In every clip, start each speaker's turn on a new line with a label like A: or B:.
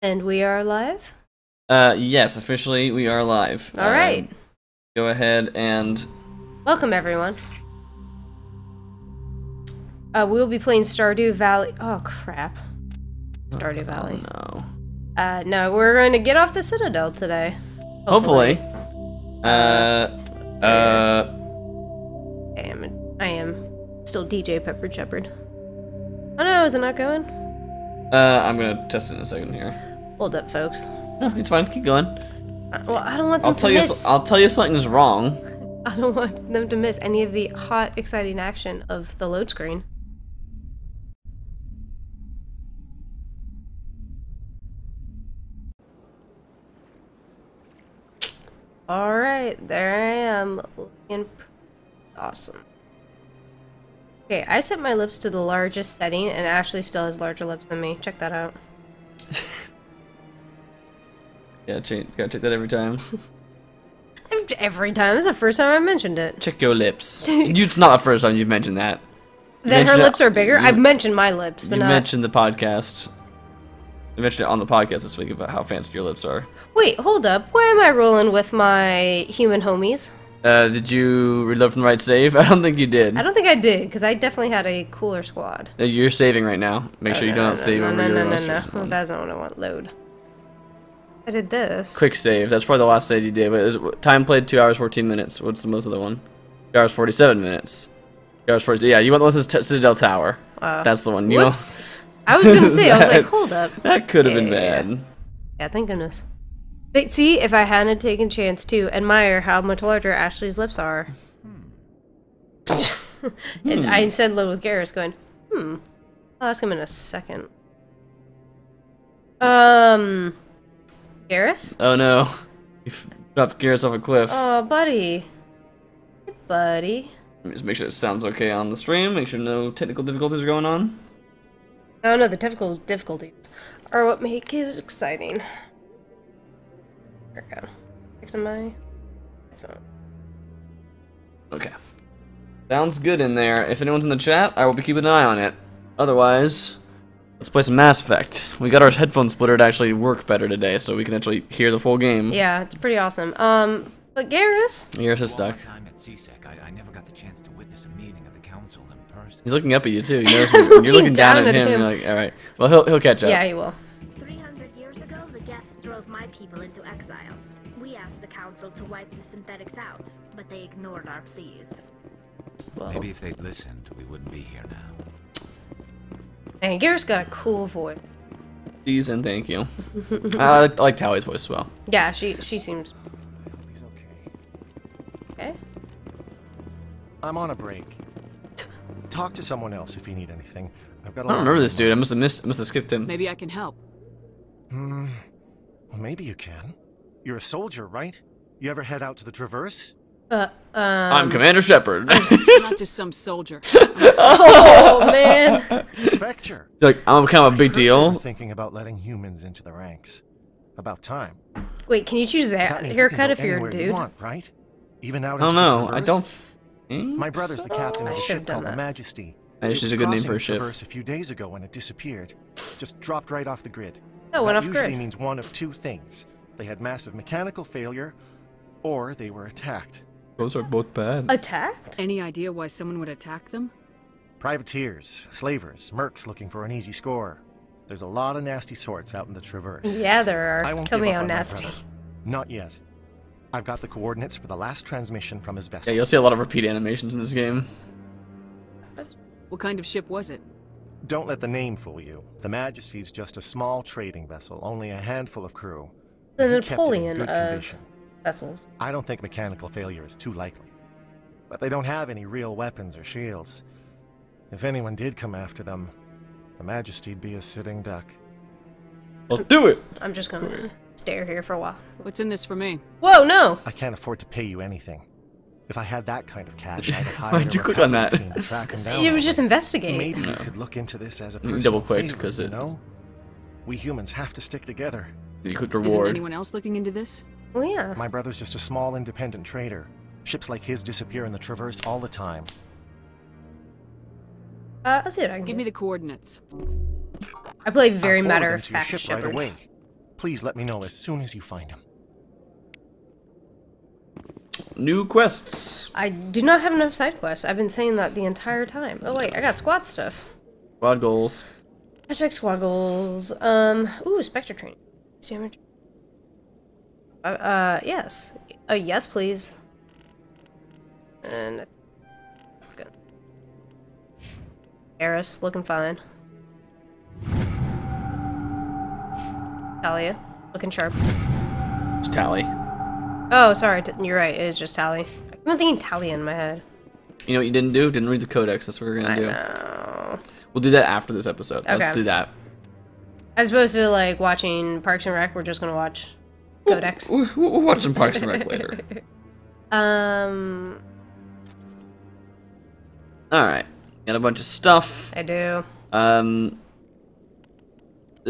A: And we are live?
B: Yes, officially we are live.
A: Alright.
B: Go ahead and...
A: Welcome, everyone. We'll be playing Stardew Valley. Oh, crap. Stardew Valley.
B: Oh, no.
A: No, we're going to get off the Citadel today.
B: Hopefully.
A: I am still DJ Pepper Shepherd. Oh no, is it not going?
B: I'm gonna test it in a second here.
A: Hold up, folks.
B: No, it's fine. Keep going.
A: Well, I don't want them to miss.
B: I'll tell you something's wrong.
A: I don't want them to miss any of the hot, exciting action of the load screen. Alright, there I am, looking awesome. Okay, I set my lips to the largest setting, and Ashley still has larger lips than me. Check that out.
B: Yeah, gotta check that every time.
A: Every time. This is the first time I mentioned it.
B: Check your lips. It's not the first time you've mentioned that.
A: That her lips are bigger? I've mentioned my lips, but
B: you
A: not...
B: You mentioned the podcast. You mentioned it on the podcast this week about how fancy your lips are.
A: Wait, hold up. Why am I rolling with my human homies?
B: Did you reload from the right save? I don't think you did.
A: I don't think I did, because I definitely had a cooler squad.
B: You're saving right now. Make sure you don't save over your
A: No. That's not what I want. Load. I did this.
B: Quick save. That's probably the last save you did. But it was, time played 2 hours 14 minutes. What's the most of the one? 2 hours 47 minutes. 2 hours 40. Yeah, you want the one that's Citadel Tower. That's the one. You
A: whoops. I was gonna say. I was like, hold up.
B: That could have been bad.
A: Yeah, thank goodness. See, if I hadn't taken chance to admire how much larger Ashley's lips are. And I said load with Garrus going, I'll ask him in a second. Garrus?
B: Oh no. You dropped Garrus off a cliff.
A: Oh, buddy. Hey, buddy.
B: Let me just make sure it sounds okay on the stream. Make sure no technical difficulties are going on.
A: Oh no, the technical difficulties are what make it exciting. There we go. Fixing my phone.
B: Okay. Sounds good in there. If anyone's in the chat, I will be keeping an eye on it. Otherwise, let's play some Mass Effect. We got our headphone splitter to actually work better today, so we can actually hear the full game.
A: Yeah, it's pretty awesome. But Garrus?
B: Garrus is stuck.
C: I never got the chance to witness a meeting of the council in person.
B: He's looking up at you too. You notice when you're looking down at him. You're like, all right. Well, he'll catch up.
A: Yeah, he will.
D: 300 years ago, the Geth drove my people into exile. We asked the council to wipe the synthetics out, but they ignored our pleas.
B: Well,
C: maybe if they'd listened, we wouldn't be here now.
A: Man, Garrus got a cool voice.
B: please and thank you. I like Tallie's voice as well.
A: Yeah, she seems.
E: He's okay.
A: Okay.
E: I'm on a break. Talk to someone else if you need anything. I've got.
B: I don't remember this dude. I must have skipped him.
F: Maybe I can help.
E: Well, maybe you can. You're a soldier, right? You ever head out to the Traverse?
B: I'm Commander Shepard.
F: I'm not just some soldier.
A: Oh man!
E: Spectre.
B: Like, I'm kind of a big deal.
E: Thinking about letting humans into the ranks. About time.
A: Wait, can you choose that haircut if you're a dude?
E: You want, right? Even out
B: I don't
E: into the
B: know. I
E: Traverse?
B: don't think
E: My brother's the captain of
A: I
E: a
A: should've
E: ship
A: done
E: called the
A: that.
E: Majesty.
B: Majesty's a good name for a ship.
E: Traverse a few days ago when it disappeared. Just dropped right off the grid.
A: Oh, went
E: That
A: off
E: usually
A: grid.
E: means one of two things. They had massive mechanical failure, or they were attacked.
B: Those are both bad.
A: Attacked?
F: Any idea why someone would attack them?
E: Privateers, slavers, mercs looking for an easy score. There's a lot of nasty sorts out in the Traverse.
A: Yeah, there
E: I
A: are.
E: won't
A: Tell
E: give
A: me
E: up
A: how
E: on my
A: nasty.
E: brother. Not yet. I've got the coordinates for the last transmission from his vessel.
B: Yeah, you'll see a lot of repeat animations in this game.
F: What kind of ship was it?
E: Don't let the name fool you. The Majesty's just a small trading vessel, only a handful of crew.
A: The
E: He kept it in
A: Napoleon
E: good
A: of
E: condition.
A: vessels.
E: I don't think mechanical failure is too likely. But they don't have any real weapons or shields. If anyone did come after them, the Majesty'd be a sitting duck.
B: Well, do it!
A: I'm just gonna stare here for a while.
F: What's in this for me?
A: Whoa, no!
E: I can't afford to pay you anything. If I had that kind of cash, I'd have hired
B: Why'd you
E: a
B: click on
E: recovery
B: that?
E: team to track him down.
A: It was just investigate.
E: Maybe you could look into this as a
B: You
E: personal
B: double-clicked,
E: favor,
B: 'cause
E: you
B: it-
E: know? We humans have to stick together.
B: You clicked
F: Isn't
B: reward.
F: anyone else looking into this?
A: Well, yeah.
E: My brother's just a small independent trader. Ships like his disappear in the Traverse all the time.
A: I'll see what I can
F: Give
A: do.
F: me the coordinates.
A: I play very
E: I'll forward
A: matter
E: them
A: of
E: to your
A: fact
E: ship right
A: Shepard.
E: away. Please let me know as soon as you find him.
B: New quests.
A: I do not have enough side quests. I've been saying that the entire time. Oh wait, I got squad stuff.
B: Squad goals.
A: Hashtag squad goals. Ooh, Spectre training. Damage. Yes. Yes, please. And good. Eris, looking fine. Talia, looking sharp.
B: It's Tally.
A: Oh, sorry. You're right. It is just Tally. I've been thinking Talia in my head.
B: You know what you didn't do? Didn't read the codex. That's what we're gonna do.
A: I know.
B: We'll do that after this episode.
A: Okay.
B: Let's do that.
A: As opposed to like watching Parks and Rec, we're just gonna watch Codex.
B: We'll watch some Parks and Rec later. Alright. Got a bunch of stuff.
A: I do.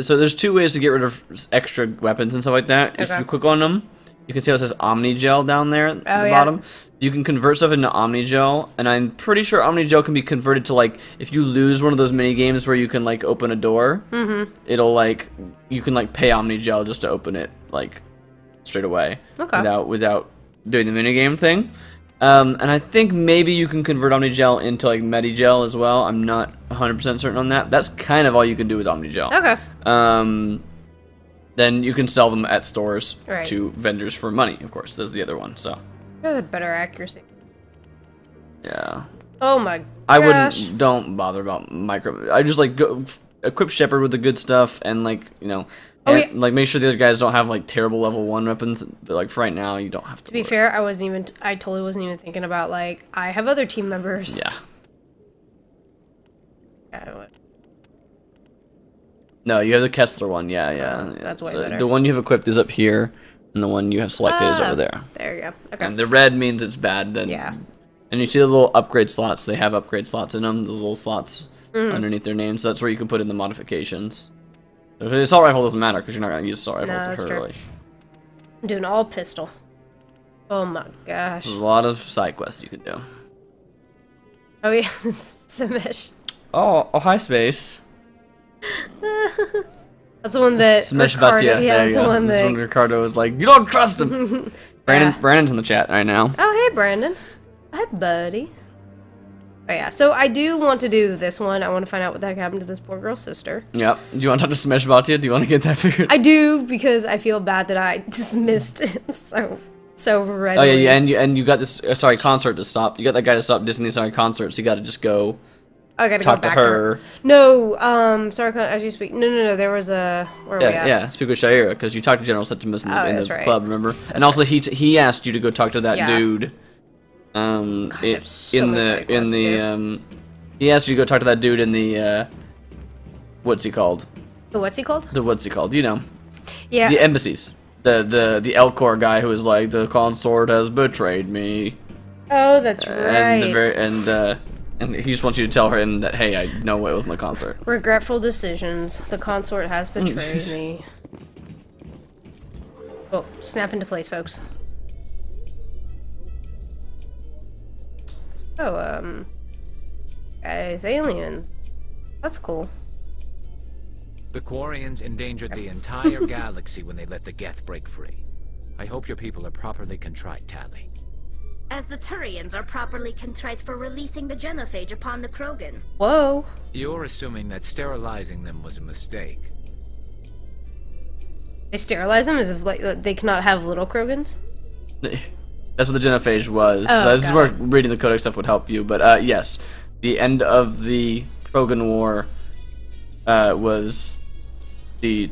B: So there's two ways to get rid of extra weapons and stuff like that. If
A: Okay.
B: you click on them, you can see how it says Omnigel down there at the
A: yeah.
B: bottom. You can convert stuff into Omnigel, and I'm pretty sure Omnigel can be converted to, like, if you lose one of those mini games where you can, like, open a door, it'll, like, you can, like, pay Omnigel just to open it, like, straight away.
A: Okay.
B: Without doing the mini game thing. And I think maybe you can convert Omnigel into, like, Medigel as well. I'm not 100% certain on that. That's kind of all you can do with Omnigel.
A: Okay.
B: Then you can sell them at stores
A: Right.
B: to vendors for money, of course. There's the other one, so.
A: Better accuracy.
B: Yeah.
A: Oh my gosh.
B: I wouldn't, don't bother about micro. I just, like, go equip Shepard with the good stuff and, like, you know,
A: Oh,
B: and,
A: yeah.
B: like, make sure the other guys don't have, like, terrible level 1 weapons. But, like, for right now, you don't have to.
A: To be fair, I totally wasn't even thinking about, like, I have other team members.
B: Yeah.
A: Yeah,
B: No, you have the Kessler one. Yeah, yeah.
A: that's way
B: So
A: better.
B: the one you have equipped is up here, and the one you have selected is over there.
A: There you go. Okay.
B: And the red means it's bad. Then
A: Yeah.
B: And you see the little upgrade slots. They have upgrade slots in them. Those little slots underneath their names. So that's where you can put in the modifications. So the assault rifle doesn't matter because you're not going to use assault rifles.
A: No, that's
B: so
A: true.
B: really.
A: I'm doing all pistol. Oh my gosh.
B: There's a lot of side quests you can do.
A: Oh yeah, Simish.
B: Oh, hi, Space.
A: That's the one that
B: Smash
A: Ricardo,
B: Batia.
A: yeah,
B: There
A: that's
B: you
A: the
B: go.
A: one
B: This
A: that
B: one Ricardo was like, you don't trust him.
A: Yeah.
B: Brandon's in the chat right now.
A: Oh, hey, Brandon. Hi, buddy. Oh, yeah. So I do want to do this one. I want to find out what the heck happened to this poor girl's sister.
B: Yep. Do you want to talk to Smash Batia? Do you want to get that figured?
A: I do, because I feel bad that I dismissed him so readily.
B: Oh yeah, and you got this concert to stop. You got that guy to stop dissing the concerts. You got to just go
A: I gotta
B: talk
A: go
B: to
A: back
B: her.
A: No, sorry, as you speak. No. There was a. Where are we
B: Yeah,
A: at?
B: yeah. Speak with Shaira because you talked to General Septimus in the,
A: that's right.
B: club. Remember? And also he asked you to go talk to that
A: Yeah.
B: dude.
A: Gosh, I have so many side quests to do.
B: He asked you to go talk to that dude in the what's he called?
A: What's he called?
B: What's he called? You know,
A: Yeah.
B: the embassies. The Elcor guy who was like, the consort has betrayed me.
A: Oh, that's right.
B: And he just wants you to tell him that, hey, I know what was in the concert.
A: Regretful decisions. The consort has betrayed me. Oh, snap into place, folks. So, guys, aliens. That's cool.
C: The Quarians endangered the entire galaxy when they let the Geth break free. I hope your people are properly contrite, Tally.
D: As the Turians are properly contrite for releasing the genophage upon the Krogan.
A: Whoa.
C: You're assuming that sterilizing them was a mistake.
A: They sterilize them as if like they cannot have little Krogans?
B: That's what the genophage was.
A: Oh,
B: So this is
A: got
B: where
A: it.
B: reading the codex stuff would help you. But yes, the end of the Krogan War was the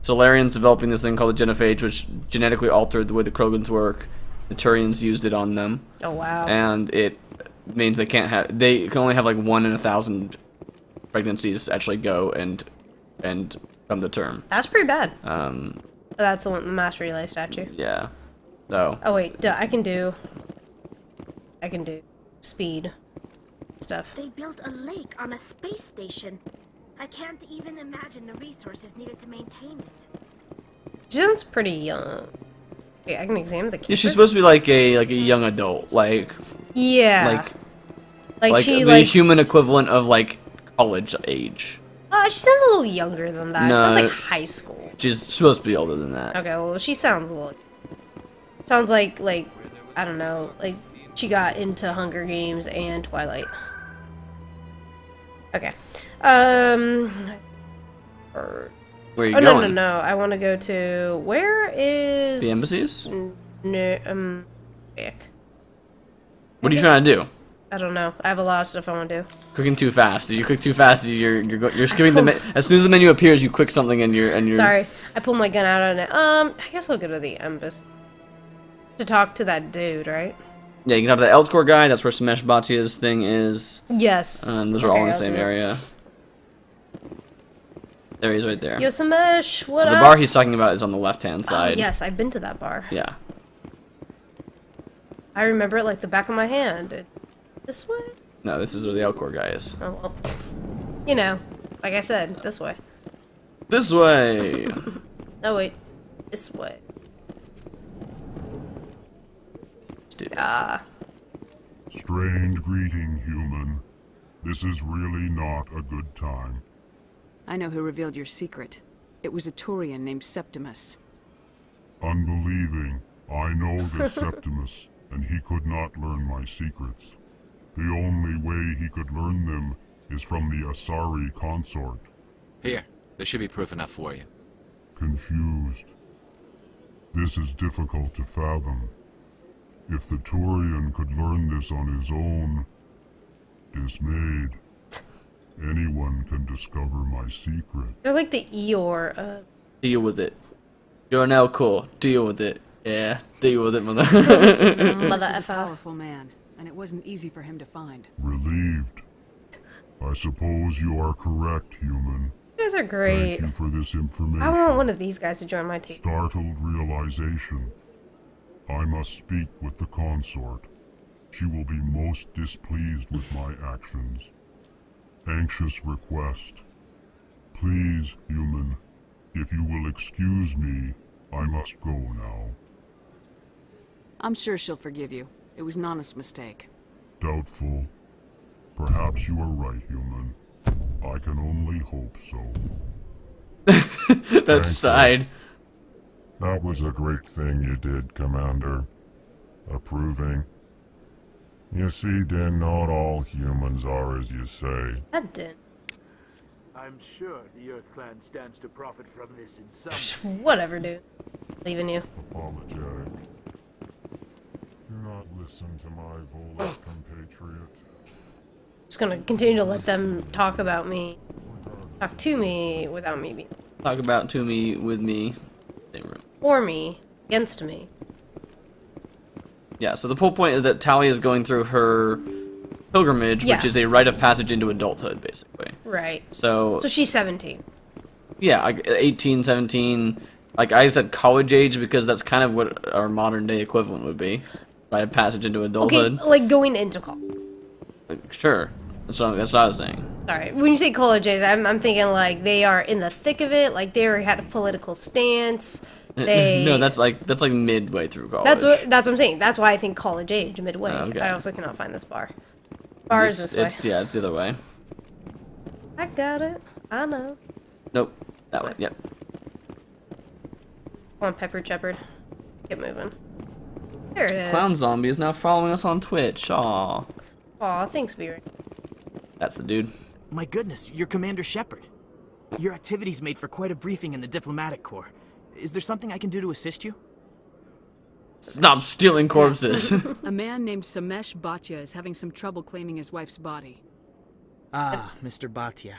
B: Solarians developing this thing called the genophage, which genetically altered the way the Krogans work. The Turians used it on them.
A: Oh, wow.
B: And it means they can only have like 1 in 1,000 pregnancies actually go and come to term.
A: That's pretty bad. That's the one, the mass relay statue.
B: Yeah. So.
A: Oh, wait. Duh, I can do speed stuff.
D: They built a lake on a space station. I can't even imagine the resources needed to maintain it.
A: She sounds pretty young. Wait, I can examine the keeper?
B: Yeah, she's supposed to be like a young adult,
A: Yeah.
B: like
A: she,
B: the
A: like...
B: human equivalent of like college age.
A: She sounds a little younger than that.
B: No.
A: She sounds like high school.
B: She's supposed to be older than that.
A: Okay, well, she sounds a little... Sounds like, I don't know, like she got into Hunger Games and Twilight. Okay.
B: Where are you
A: No.
B: going?
A: I want to go to... Where is...
B: The embassies?
A: No,
B: What are you trying to do?
A: I don't know. I have a lot of stuff I want to do.
B: Clicking too fast. You click too fast. You're skipping the as soon as the menu appears, you click something and you're.
A: Sorry, I pulled my gun out on it. I guess I'll go to the embassy to talk to that dude, right?
B: Yeah, you can have the Eldcore guy. That's where Samesh Bhatia's thing is.
A: Yes.
B: Those are all in the same area. There he is, right there.
A: Yo, Samesh, what
B: So
A: up?
B: the bar he's talking about is on the left-hand
A: Oh,
B: side.
A: yes, I've been to that bar.
B: Yeah.
A: I remember it like the back of my hand. This way?
B: No, this is where the Eldcore guy is.
A: Oh well. You know, like I said, this way.
B: This way.
A: Oh wait, this way.
G: Strange greeting, human. This is really not a good time.
F: I know who revealed your secret. It was a Turian named Septimus.
G: Unbelieving, I know this Septimus, and he could not learn my secrets. The only way he could learn them is from the Asari consort.
C: Here, there should be proof enough for you.
G: Confused. This is difficult to fathom. If the Turian could learn this on his own, dismayed, anyone can discover my secret.
A: They're like the Eeyore.
B: Deal with it. You're an Eldcore. Deal with it. Yeah, deal with it, mother.
F: This is a
A: Mother
F: powerful man, and it wasn't easy for him to find.
G: Relieved. I suppose you are correct, human.
A: You guys are great.
G: Thank you for this information.
A: I want one of these guys to join my team.
G: Startled realization. I must speak with the consort. She will be most displeased with my actions. Anxious request. Please, human, if you will excuse me, I must go now.
F: I'm sure she'll forgive you. It was an honest mistake.
G: Doubtful. Perhaps you are right, human. I can only hope so.
B: That
G: Thank
B: side.
G: you. That was a great thing you did, Commander. Approving. You see, Din, not all humans are as you say.
A: That didn't.
H: I'm sure the Earth Clan stands to profit from this in some
A: Whatever, dude. Leaving you.
G: Apologetic. Do not listen to my Volus compatriot.
A: Just gonna continue to let them talk about me. Talk to me without me being.
B: Talk about to me, with me. Same room.
A: For me. Against me.
B: Yeah, so the whole point is that Talia is going through her pilgrimage,
A: Yeah.
B: which is a rite of passage into adulthood, basically.
A: Right.
B: So
A: So she's 17.
B: yeah, like 18, 17. Like I said college age because that's kind of what our modern day equivalent would be. Rite of passage into
A: Okay,
B: adulthood.
A: like going into college.
B: Like, sure. That's what I was saying.
A: Sorry. When you say college age, I'm thinking like they are in the thick of it, like they already had a political stance. They...
B: No, that's like midway through college.
A: That's what I'm saying. That's why I think college age, midway.
B: Okay.
A: I also cannot find this bar. Bar is this way.
B: Yeah, it's the other way.
A: I got it. I know.
B: Nope. That
A: This
B: way.
A: way.
B: Yep.
A: Come on, Pepper Shepherd. Get moving. There it is.
B: Clown Zombie is now following us on Twitch. Aw.
A: Aw, thanks, Beard.
B: That's the dude.
I: My goodness, you're Commander Shepard. Your activities made for quite a briefing in the diplomatic corps. Is there something I can do to assist you?
B: Stop stealing corpses.
F: A man named Samesh Bhatia is having some trouble claiming his wife's body.
I: Ah, Mr. Bhatia.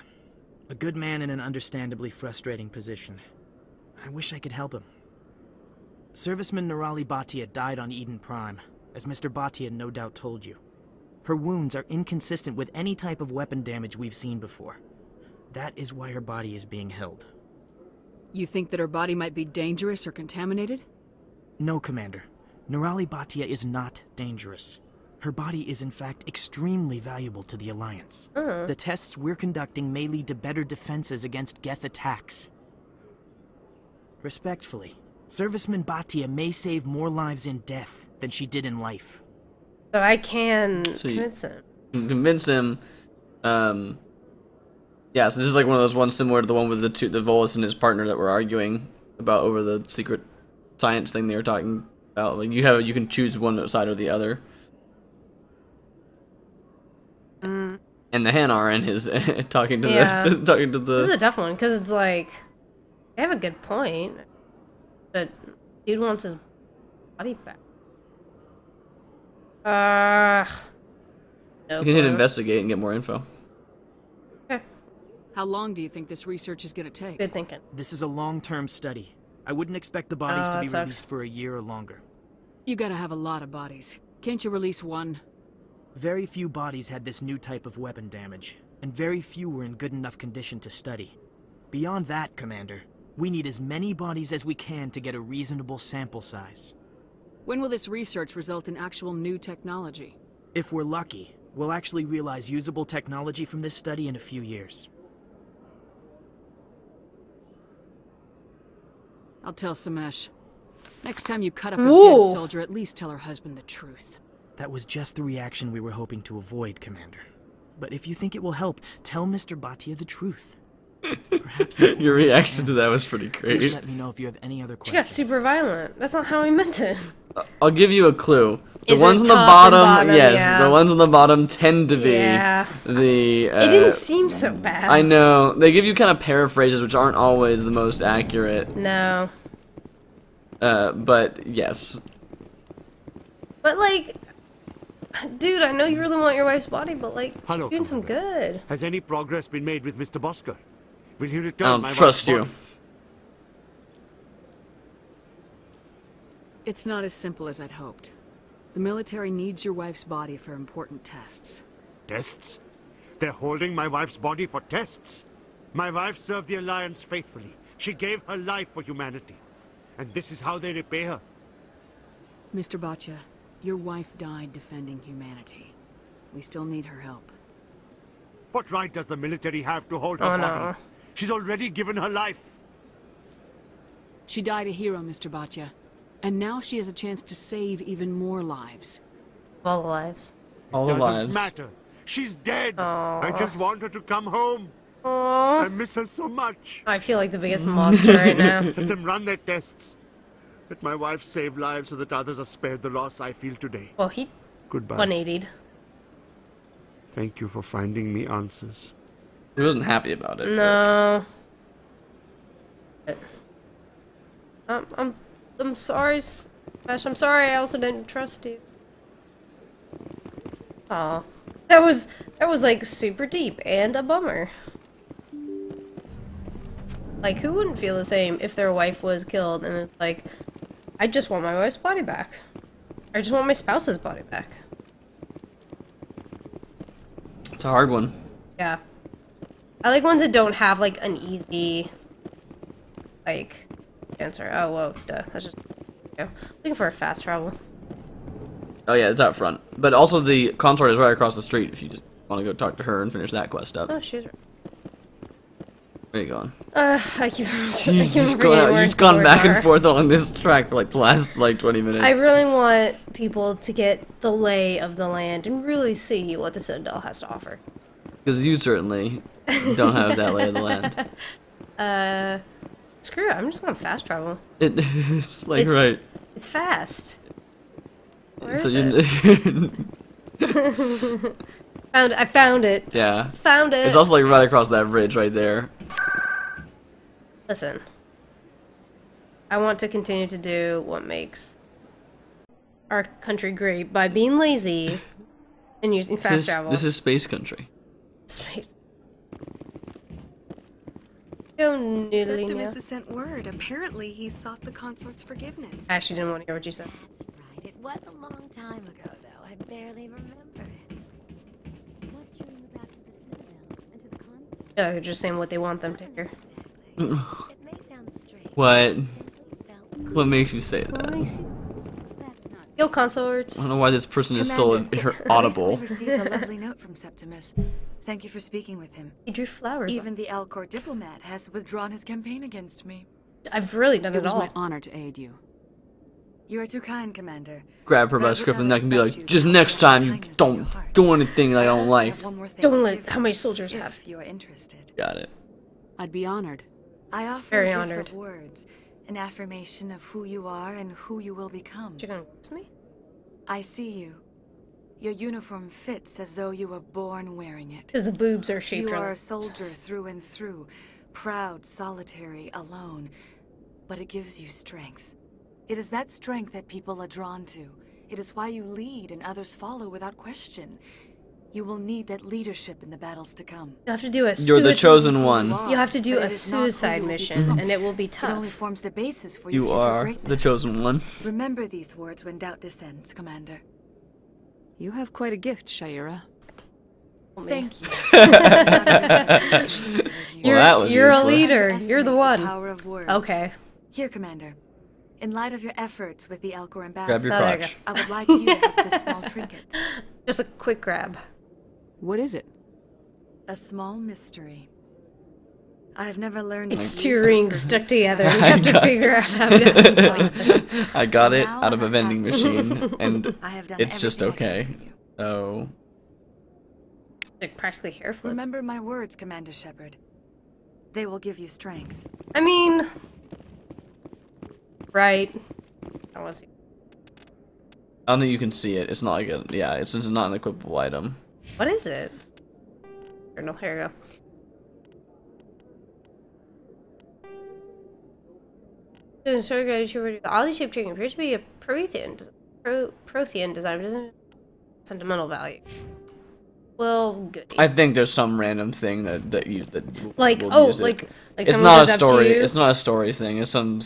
I: A good man in an understandably frustrating position. I wish I could help him. Serviceman Nirali Bhatia died on Eden Prime, as Mr. Bhatia no doubt told you. Her wounds are inconsistent with any type of weapon damage we've seen before. That is why her body is being held.
F: You think that her body might be dangerous or contaminated?
I: No, Commander. Nirali Bhatia is not dangerous. Her body is in fact extremely valuable to the Alliance. The tests we're conducting may lead to better defenses against Geth attacks. Respectfully, Serviceman Bhatia may save more lives in death than she did in life.
A: So I can
B: So you-
A: convince him.
B: Convince him. Yeah, so this is like one of those ones similar to the one with the Volus and his partner that were arguing about over the secret science thing they were talking about. Like you can choose one side or the other. And the Hanar is talking to the talking to the.
A: This is a tough one because it's like they have a good point, but dude wants his body back. No
B: You can hit
A: clue.
B: investigate and get more info.
A: Okay,
F: How long do you think this research is gonna take?
A: good thinking.
I: This is a long-term study. I wouldn't expect the bodies to be
A: that sucks.
I: released for a year or longer.
F: You gotta have a lot of bodies. Can't you release one?
I: Very few bodies had this new type of weapon damage, and very few were in good enough condition to study. Beyond that, Commander, we need as many bodies as we can to get a reasonable sample size.
F: When will this research result in actual new technology?
I: If we're lucky, we'll actually realize usable technology from this study in a few years.
F: I'll tell Samesh. Next time you cut up a
A: Whoa.
F: dead soldier, at least tell her husband the truth.
I: That was just the reaction we were hoping to avoid, Commander. But if you think it will help, tell Mr. Bhatia the truth. Perhaps
B: Your reaction to that was pretty
I: Please
B: great.
I: let me know if you have any other
A: She got
I: questions.
A: super violent. That's not how I meant it.
B: I'll give you a clue. The
A: Is it
B: ones on the
A: top and
B: bottom,
A: bottom?
B: yes,
A: Yeah.
B: the ones on the bottom tend to be
A: Yeah.
B: the.
A: It didn't seem so bad.
B: I know they give you kind of paraphrases, which aren't always the most accurate.
A: No.
B: But yes,
A: But like, dude, I know you really want your wife's body, but like, she's
H: Hello,
A: doing some good.
H: Has any progress been made with Mr. Bosker? Will he
B: I
H: return
B: don't
H: my
B: trust
H: wife's
B: you.
H: body?
F: It's not as simple as I'd hoped. The military needs your wife's body for important tests.
H: Tests? They're holding my wife's body for tests. My wife served the Alliance faithfully. She gave her life for humanity. And this is how they repay her.
F: Mr. Bhatia, your wife died defending humanity. We still need her help.
H: What right does the military have to hold her
A: Oh,
H: body?
A: no.
H: She's already given her life.
F: She died a hero, Mr. Bhatia. And now she has a chance to save even more lives.
A: All the lives.
B: all the
H: Doesn't
B: lives.
H: matter. She's dead.
A: Aw.
H: I just want her to come home.
A: Aww.
H: I miss her so much.
A: I feel like the biggest monster right now.
H: Let them run their tests. Let my wife save lives so that others are spared the loss I feel today.
A: Well, he
H: Goodbye.
A: 180'd.
H: Thank you for finding me answers.
B: He wasn't happy about it.
A: No. I'm sorry, Smash. I'm sorry. I also didn't trust you. Aw, that was like super deep and a bummer. Like, who wouldn't feel the same if their wife was killed and it's like, I just want my wife's body back. I just want my spouse's body back.
B: It's a hard one.
A: Yeah. I like ones that don't have like an easy like answer. Oh whoa, duh. That's just looking for a fast travel.
B: Oh yeah, it's out front. But also the consort is right across the street if you just want to go talk to her and finish that quest up.
A: Oh, she's right.
B: Where you going?
A: I keep
B: You've just gone back and forth along this track for like the last like 20 minutes.
A: I really want people to get the lay of the land and really see what the Citadel has to offer.
B: Because you certainly don't have that lay of the land.
A: Screw it, I'm just gonna fast travel.
B: It's like
A: It's-
B: right.
A: It's fast. Where
B: So
A: is
B: you,
A: it? I found it.
B: yeah.
A: Found it.
B: It's also like right across that bridge right there.
A: Listen. I want to continue to do what makes our country great by being lazy and using fast travel.
B: This is space country.
A: Space. Go noodling
J: Septimus
A: now.
J: has sent word. Apparently, he sought the consort's forgiveness.
A: I actually didn't want to hear what you said.
K: That's right. It was a long time ago, though. I barely remember it. What drew you back to the Citadel and to the console?
A: Yeah, they're just saying what they want them to hear.
K: Exactly. It may sound strange.
B: What?
K: But it simply felt good.
B: What makes you say
A: What
B: that?
A: makes you...
K: That's not
A: Yo, consorts.
B: I don't know why this person is still audible.
J: I recently received a lovely note from Septimus. Thank you for speaking with him.
A: He drew flowers.
J: Even the Alcor diplomat has withdrawn his campaign against me.
A: I've really done
F: It
A: it
F: was
A: all.
F: my honor to aid you.
J: You are too kind, Commander.
B: Grab her by the scruff of the neck and be like, just next time you don't do anything I don't like.
A: Don't let how many soldiers have.
J: If you are interested.
B: Got it.
F: I'd be honored.
J: I offer
A: Very
J: a gift
A: honored.
J: of words, an affirmation of who you are and who you will become.
A: You're gonna kiss me?
J: I see you. Your uniform fits as though you were born wearing it.
A: Because the boobs are shaped
J: You
A: around
J: are a
A: it.
J: soldier through and through, proud, solitary, alone. But it gives you strength. It is that strength that people are drawn to. It is why you lead and others follow without question. You will need that leadership in the battles to come.
A: You have to do a
B: You're the chosen one.
A: You have to do
J: But
A: a
J: it is not who
A: suicide
J: you will
A: mission,
J: become.
A: and it will be
J: It only
A: tough.
J: forms the basis for your
B: You
J: future
B: are
J: greatness.
B: the chosen one.
J: Remember these words when doubt descends, Commander.
F: You have quite a gift, Shaira.
J: Thank you.
A: You're a
B: useless.
A: leader. You're the one.
J: Power of words.
A: Okay.
J: Here, Commander. In light of your efforts with the Elcor
B: Grab
J: ambassador,
B: your
A: Oh, there you
B: crotch.
J: I would like you to have this small trinket.
A: Just a quick grab.
F: What is it?
J: A small mystery. I have never learned.
A: It's
J: to
A: two
J: use it.
A: rings stuck together. You
B: I
A: have to
B: got
A: figure out how to.
B: I got it
J: Now
B: out
J: I
B: of a
J: must
B: vending
J: ask you.
B: machine, and
J: I have done
B: it's just
J: everything I
B: okay.
J: can for you.
B: So,
A: Like practically hair flip.
J: Remember my words, Commander Shepard. They will give you strength.
A: I mean, right. I want to see.
B: I don't think you can see it. It's not like a, yeah, it's since it's not an equipable item.
A: What is it? No, here we go. Sorry guys, the oddly shaped trinket appears to be a Prothean design, but doesn't have sentimental value. Well, good.
B: I think there's some random thing that
A: Like,
B: will
A: oh,
B: use it.
A: like
B: It's
A: someone
B: not a
A: goes up to
B: story.
A: you-
B: It's not a story thing. It's some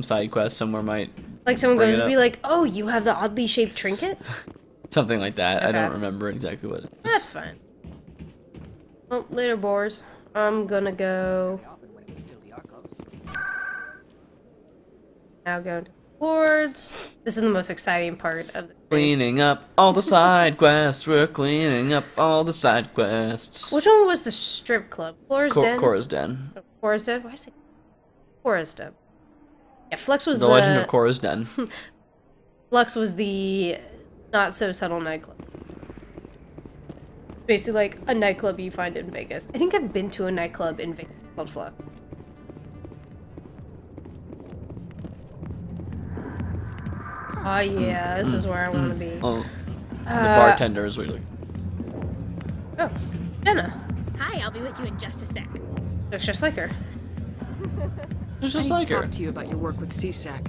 B: side quest somewhere might
A: Like someone
B: bring
A: goes
B: it
A: to
B: up.
A: be like, oh, you have the oddly shaped trinket?
B: Something like that. I
A: Okay.
B: don't remember exactly what it is.
A: That's fine. Well, later, boars. I'm gonna go. Now go to boards. This is the most exciting part of the game.
B: Cleaning up all the side quests. We're cleaning up all the side quests.
A: Which one was the strip club? Cora's Den?
B: Cora's Den.
A: Oh, Cora's Den? Why is it Cora's Den? Yeah, Flux was
B: The Legend of Cora's Den.
A: Flux was the not so subtle nightclub. Basically like a nightclub you find in Vegas. I think I've been to a nightclub in Vegas called Flux. Oh yeah, this is where I want to be.
B: Oh, the bartender is really.
A: Oh, Jenna.
L: Hi, I'll be with you in just a sec.
A: Looks just like her.
B: It's
F: I
B: just
F: need
B: like
F: to
B: her.
F: talk to you about your work with CSAC.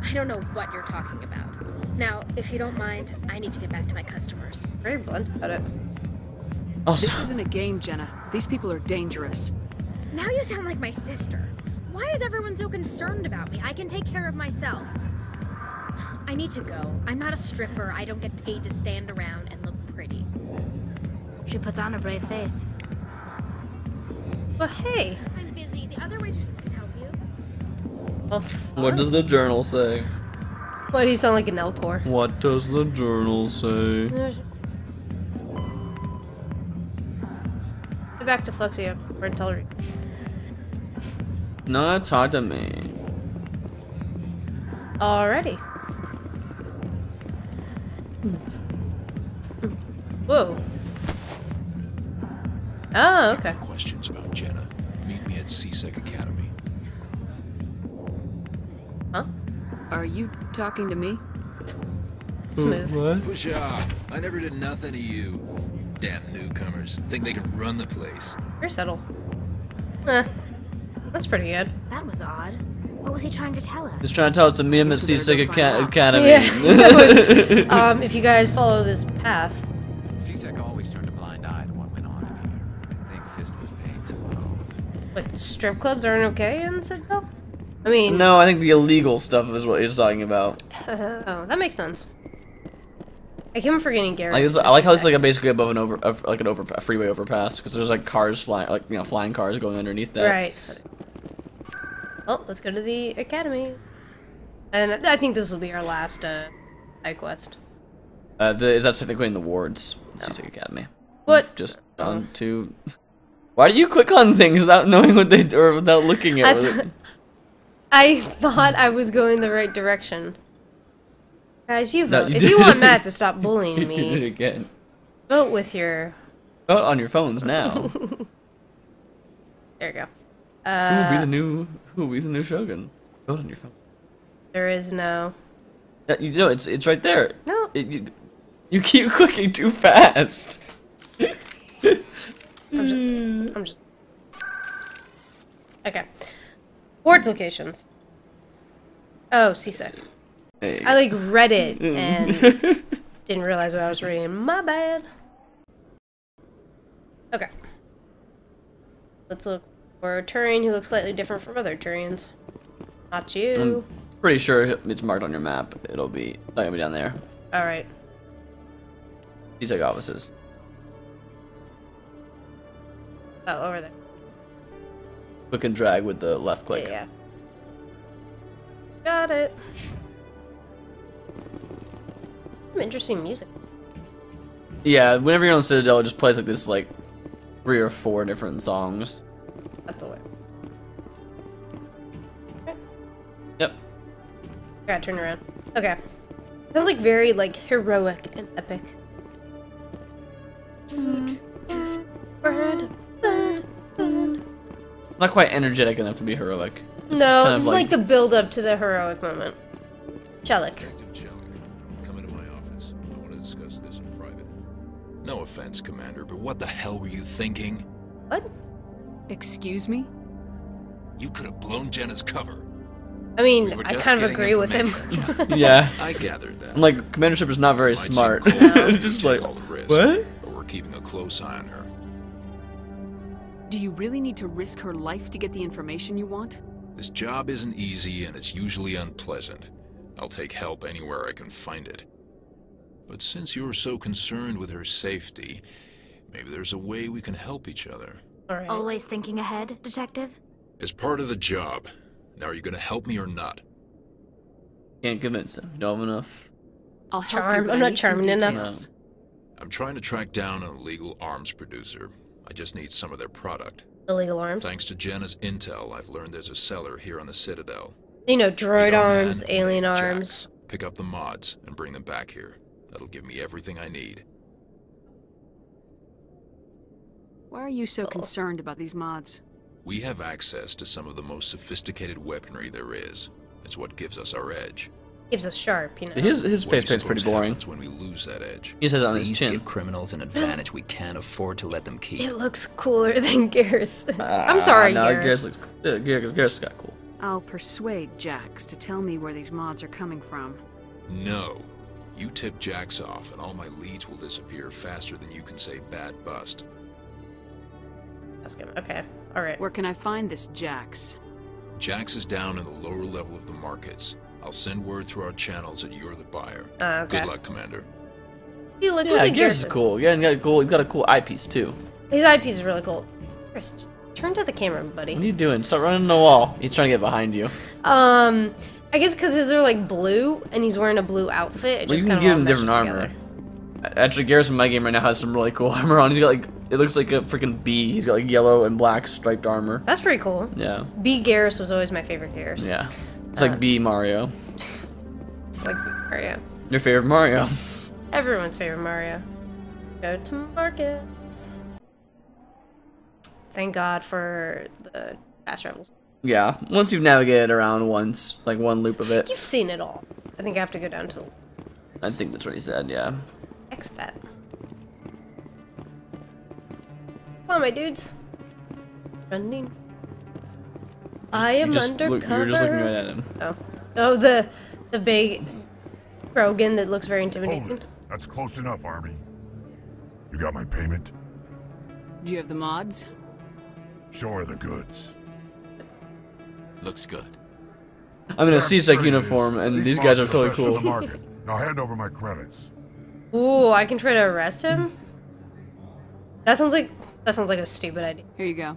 L: I don't know what you're talking about. Now, if you don't mind, I need to get back to my customers.
A: Very blunt about it.
B: Also,
F: This isn't a game, Jenna. These people are dangerous.
L: Now you sound like my sister. Why is everyone so concerned about me? I can take care of myself. I need to go. I'm not a stripper. I don't get paid to stand around and look pretty.
D: She puts on a brave face.
A: Well, hey.
L: I'm busy. The other waitresses can help you.
A: Well,
B: what does the journal say?
A: What, do you sound like an Elcor?
B: What does the journal say?
A: Get back to Fluxia. We're in Telluride.
B: No, talk to me.
A: Alrighty. Whoa. Oh, okay.
M: Questions about Jenna. Meet me at CSEC Academy.
A: Huh?
F: Are you talking to me?
A: Smooth.
B: What?
M: Push off. I never did nothing to you. Damn newcomers. Think they can run the place.
A: You're subtle. Eh. That's pretty good.
D: That was odd. What was he trying to tell us?
B: Just trying to tell us to meet him at
F: Guess we better
B: CSEC
F: go find out.
B: Academy.
A: Yeah. That was- if you guys follow this path.
C: CSEC always turned a blind eye to what went on in here. I think Fist was paying someone off.
A: What, strip clubs aren't okay in Citadel? I mean...
B: No, I think the illegal stuff is what he's talking about.
A: Oh, that makes sense. I keep forgetting Garrett.
B: I like how it's like basically above a freeway overpass because there's like cars flying, like flying cars going underneath that.
A: Right. Well, let's go to the academy. And I think this will be our last side quest.
B: Is that technically in the wards? CSEC Academy.
A: What?
B: Just on to. Why do you click on things without knowing what they or without looking at?
A: I thought I was going the right direction. Guys, you
B: No,
A: vote.
B: you
A: If
B: did
A: you want
B: it.
A: Matt to stop bullying
B: You did it
A: me,
B: again.
A: vote with your...
B: Vote on your phones now.
A: There you go.
B: Who will be the new? Who will be the new Shogun? Vote on your phone.
A: There is no...
B: Yeah, you know it's right there.
A: No.
B: You keep clicking too fast.
A: I'm just... Okay. Board's locations. Oh, seasick.
B: Hey.
A: I like read it and didn't realize what I was reading. My bad. Okay. Let's look for a Turian who looks slightly different from other Turians. Not you.
B: I'm pretty sure it's marked on your map. It'll be not gonna be down there.
A: Alright.
B: These like offices.
A: Oh, over there.
B: Click and drag with the left click.
A: Yeah. Got it. Some interesting music.
B: Yeah, whenever you're on Citadel, it just plays like this, like 3 or 4 different songs.
A: That's the way.
B: Yep.
A: Gotta turn around. Okay. Sounds like very like heroic and epic.
B: It's not quite energetic enough to be heroic.
A: No, it's like the build up to the heroic moment. Chelik.
M: Come into my office. I want to discuss this in private. No offense, Commander, but what the hell were you thinking?
A: What?
F: Excuse me?
M: You could have blown Jenna's cover.
A: I mean,
M: We were
A: I
M: just
A: kind of
M: getting
A: agree with him.
B: Yeah.
M: I gathered that.
B: I'm like, Commander Ship is not very
M: Might seem
B: smart.
M: cold to
B: It's just
M: take
B: like,
M: all the risk,
B: what?
M: But we're keeping a close eye on her.
F: Do you really need to risk her life to get the information you want?
M: This job isn't easy and it's usually unpleasant. I'll take help anywhere I can find it. But since you're so concerned with her safety, maybe there's a way we can help each other.
A: Alright.
D: Always thinking ahead, Detective?
M: As part of the job. Now, are you going to help me or not?
B: Can't convince him. You don't have enough.
F: I'll help
A: Charmed.
F: you, but
A: I'm
F: I
A: not
F: need some
A: charming enough.
F: details.
M: I'm trying to track down an illegal arms producer. I just need some of their product.
A: Illegal arms.
M: Thanks to Jenna's intel, I've learned there's a seller here on the Citadel.
A: You know, droid
M: Lead our
A: arms,
M: man,
A: alien
M: Jax.
A: arms.
M: Pick up the mods and bring them back here. That'll give me everything I need.
F: Why are you so concerned about these mods?
M: We have access to some of the most sophisticated weaponry there is. It's what gives us our edge.
A: Keeps us sharp, you know.
B: His
M: What
B: face
M: do you
B: paint's pretty
M: suppose
B: boring.
M: happens when we lose that edge?
B: He says it on his
N: These
B: chin.
N: give criminals an advantage we can't afford to let them keep.
A: It looks cooler than Garrus. I'm sorry,
B: no,
A: Garrus.
B: Garrus got cool.
F: I'll persuade Jax to tell me where these mods are coming from.
M: No. You tip Jax off and all my leads will disappear faster than you can say bad bust.
A: Ask him. Okay. Alright.
F: Where can I find this Jax?
M: Jax is down in the lower level of the markets. I'll send word through our channels that you're the buyer.
A: Okay.
M: Good luck, Commander.
A: You look
B: Yeah,
A: really
B: Garrus is cool. Yeah, and he's got a cool eyepiece too.
A: His eyepiece is really cool. Garrus, just turn to the camera, buddy.
B: What are you doing? Start running the wall. He's trying to get behind you.
A: I guess because his are like blue, and he's wearing a blue outfit. It
B: Well,
A: just
B: you
A: kind
B: can
A: of
B: give him different armor. Actually, Garrus in my game right now has some really cool armor on. He's got like, it looks like a freaking bee. He's got like yellow and black striped armor.
A: That's pretty cool.
B: Yeah.
A: B. Garrus was always my favorite Garrus.
B: Yeah. It's like B Mario.
A: It's like B. Mario.
B: Your favorite Mario.
A: Everyone's favorite Mario. Go to markets. Thank God for the fast travels.
B: Yeah. Once you've navigated around once, like one loop of it.
A: You've seen it all. I think I have to go down to
B: I think that's what he said, yeah.
A: expat. Come on, my dudes. Running. I am undercover.
B: You were just looking right at him.
A: Oh. Oh, the big Krogan that looks very intimidating.
G: Hold it. That's close enough, Army. You got my payment?
F: Do you have the mods?
G: Show her the goods.
N: Looks good.
B: I'm in a
G: Damn
B: CSEC
G: straight it
B: uniform,
G: is.
B: and
G: These
B: these guys are
G: mods
B: totally
G: best in
B: cool.
G: the market. Now hand over my credits.
A: Ooh, I can try to arrest him? That sounds like a stupid idea.
F: Here you go.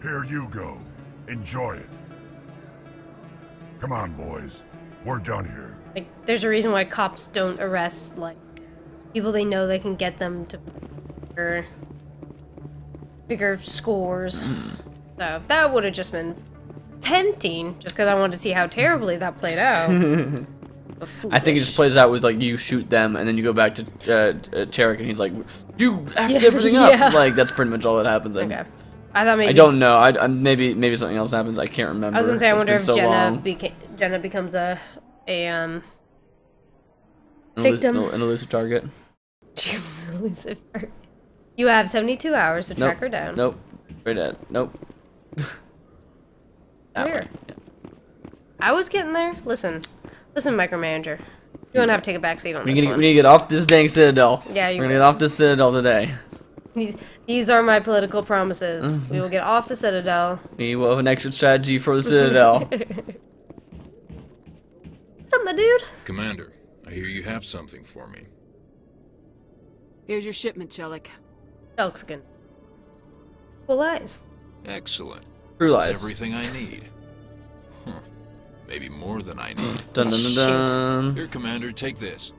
G: Here you go. Enjoy it. Come on, boys. We're done here.
A: Like, there's a reason why cops don't arrest, like, people they know they can get them to... Or... bigger scores. So that would have just been tempting, just because I wanted to see how terribly that played out.
B: I think it just plays out with like you shoot them and then you go back to Tarek and he's like, you effed everything up. Like that's pretty much all that happens.
A: Okay. I thought maybe.
B: I don't know. I maybe something else happens. I can't remember.
A: I was gonna say I wonder if
B: so
A: Jenna becomes a victim.
B: An elusive target.
A: She becomes an elusive target. You have 72 hours to track her down.
B: Nope. Right at. Nope.
A: Here. I was getting there. Listen, micromanager. You don't have to take a backseat on this one.
B: We need to get off this dang Citadel.
A: Yeah,
B: we're gonna get off this Citadel today.
A: These are my political promises. We will get off the Citadel.
B: We will have an exit strategy for the Citadel.
A: What's up, my dude?
M: Commander, I hear you have something for me.
F: Here's your shipment, Chelik.
A: Looks good. Cool eyes.
M: Excellent.
B: True
M: This
B: eyes.
M: is everything I need. Maybe more than I need.
B: Dun, dun, dun, dun.
M: Here, Commander, take this.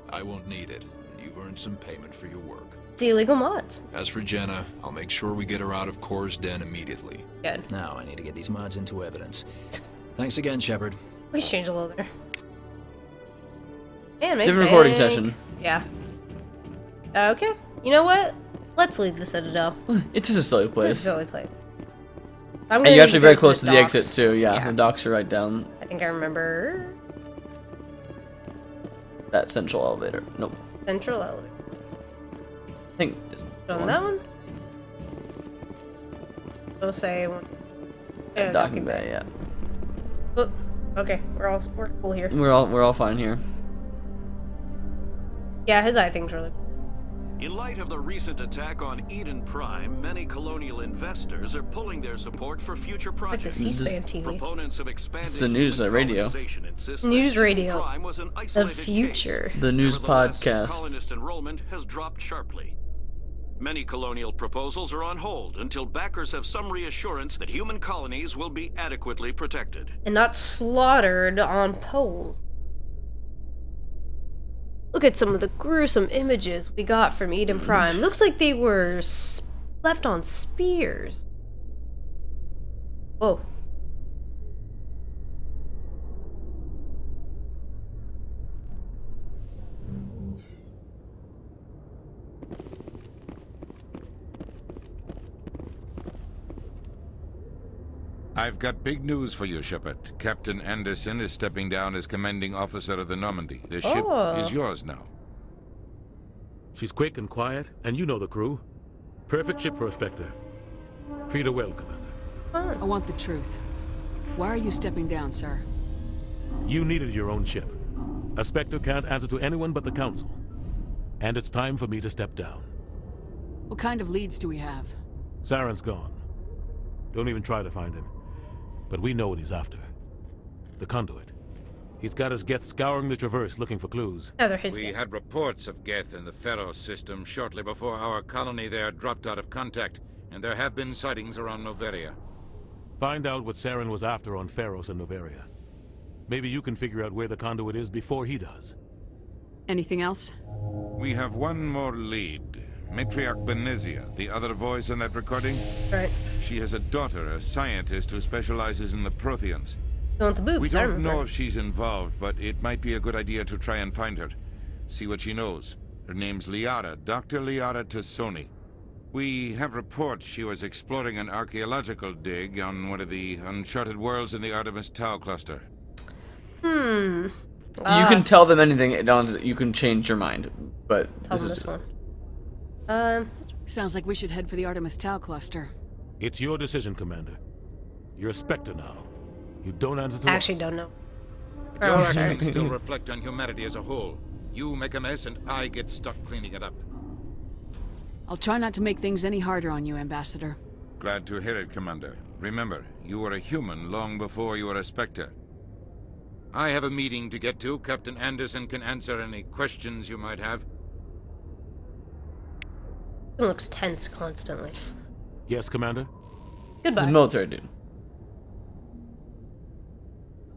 M: I won't need it. You've earned some payment for your work.
A: It's illegal mods.
M: As for Jenna, I'll make sure we get her out of Kor's den immediately.
A: Good.
N: Now I need to get these mods into evidence. Thanks again, Shepard.
A: We should change a little there. Man, maybe
B: different recording session.
A: Yeah. Okay. You know what? Let's leave the Citadel.
B: It's just a silly place.
A: It's a silly place.
B: And you're actually very close to the exit too. Yeah, the docks are right down.
A: I think I remember
B: that central elevator. Nope.
A: Central elevator.
B: I think this
A: on that one. We'll say one.
B: Docking bay. Yeah.
A: Oh, okay, we're cool here.
B: We're all fine here.
A: Yeah, his eye thing's really.
O: In light of the recent attack on Eden Prime, many colonial investors are pulling their support for future projects.
A: Like the C-SPAN TV.
O: Proponents of expanding
B: the news radio.
A: News radio. The future.
B: The news podcast.
O: Colonist enrollment has dropped sharply. Many colonial proposals are on hold until backers have some reassurance that human colonies will be adequately protected.
A: And not slaughtered on poles. Look at some of the gruesome images we got from Eden Prime. Looks like they were left on spears. Whoa.
P: I've got big news for you, Shepard. Captain Anderson is stepping down as commanding officer of the Normandy. The ship is yours now.
Q: She's quick and quiet, and you know the crew. Perfect ship for a Spectre. Treat her well, Commander.
F: I want the truth. Why are you stepping down, sir?
Q: You needed your own ship. A Spectre can't answer to anyone but the Council. And it's time for me to step down.
F: What kind of leads do we have?
Q: Saren's gone. Don't even try to find him. But we know what he's after. The conduit. He's got his Geth scouring the Traverse looking for clues.
P: We had reports of Geth in the Pharos system shortly before our colony there dropped out of contact, and there have been sightings around Noveria.
Q: Find out what Saren was after on Pharos and Noveria. Maybe you can figure out where the conduit is before he does.
F: Anything else?
P: We have one more lead. Matriarch Benezia, the other voice in that recording.
A: Right.
P: She has a daughter, a scientist who specializes in the Protheans.
A: You want the boobs,
P: We don't know if she's involved, but it might be a good idea to try and find her. See what she knows. Her name's Liara, Dr. Liara Tassoni. We have reports she was exploring an archaeological dig on one of the uncharted worlds in the Artemis Tau cluster.
B: You can tell them anything, you can change your mind, but
A: tell them this one.
F: Sounds like we should head for the Artemis Tau cluster.
Q: It's your decision, Commander. You're a Spectre now. You don't answer to
A: I actually don't know.
P: Your actions still reflect on humanity as a whole. You make a mess and I get stuck cleaning it up.
F: I'll try not to make things any harder on you, Ambassador.
P: Glad to hear it, Commander. Remember, you were a human long before you were a Spectre. I have a meeting to get to. Captain Anderson can answer any questions you might have.
A: It looks tense constantly.
Q: Yes, Commander?
A: Goodbye.
B: The military dude.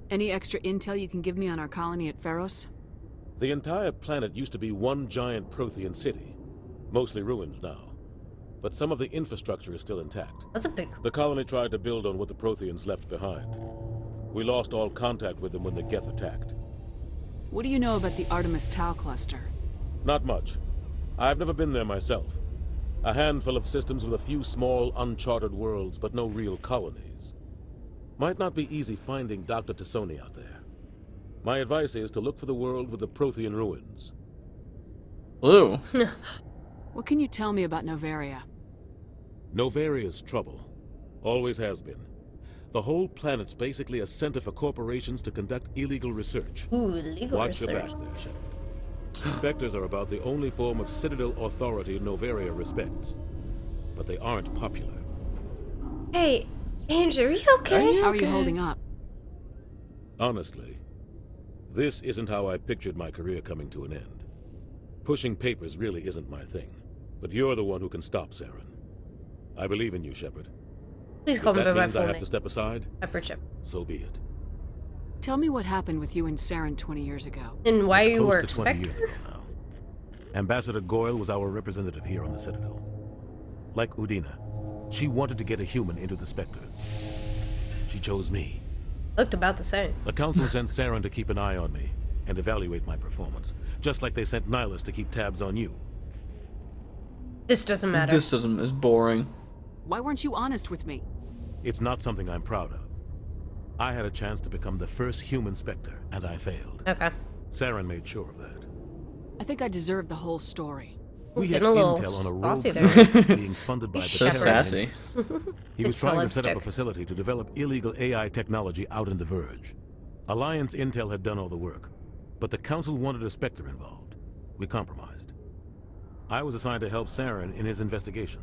F: Any extra intel you can give me on our colony at Pharos?
Q: The entire planet used to be one giant Prothean city. Mostly ruins now. but some of the infrastructure is still intact.
A: That's a big...
Q: The colony tried to build on what the Protheans left behind. We lost all contact with them when the Geth attacked.
F: What do you know about the Artemis Tau cluster?
Q: Not much. I've never been there myself. A handful of systems with a few small, uncharted worlds, but no real colonies. Might not be easy finding Dr. Tassoni out there. My advice is to look for the world with the Prothean ruins.
B: Blue.
F: What can you tell me about Novaria?
Q: Novaria's trouble. Always has been. The whole planet's basically a center for corporations to conduct illegal research.
A: Ooh, illegal
Q: Watch
A: research.
Q: your back there, Shepard. Spectres are about the only form of Citadel authority Novaria respects. But they aren't popular.
A: Hey, Andrew, are you okay?
F: How are you holding up?
Q: Honestly, this isn't how I pictured my career coming to an end. Pushing papers really isn't my thing. But you're the one who can stop Saren. I believe in you, Shepard.
A: Please call me by
Q: that
A: my
Q: means
A: full
Q: I have
A: name.
Q: to step aside,
A: Shepard.
Q: so be it.
F: Tell me what happened with you and Saren 20 years ago.
A: And why
Q: It's
A: you
Q: close
A: were
Q: to 20
A: expected?
Q: years ago now. Ambassador Goyle was our representative here on the Citadel. Like Udina, she wanted to get a human into the Spectres. She chose me.
A: Looked about the same.
Q: The Council sent Saren to keep an eye on me and evaluate my performance, just like they sent Nihilus to keep tabs on you.
A: This doesn't matter.
B: This doesn't is boring.
F: Why weren't you honest with me?
Q: It's not something I'm proud of. I had a chance to become the first human Spectre, and I failed.
A: Okay.
Q: Saren made sure of that.
F: I think I deserve the whole story.
Q: We had
A: Getting a little
Q: intel on a rogue
A: saucy there.
Q: scientist being funded by the
B: So sassy.
Q: terrorists. He was
A: It's the
Q: trying to set up a
A: lipstick.
Q: facility to develop illegal AI technology out in the Verge. Alliance intel had done all the work, but the Council wanted a Spectre involved. We compromised. I was assigned to help Saren in his investigation.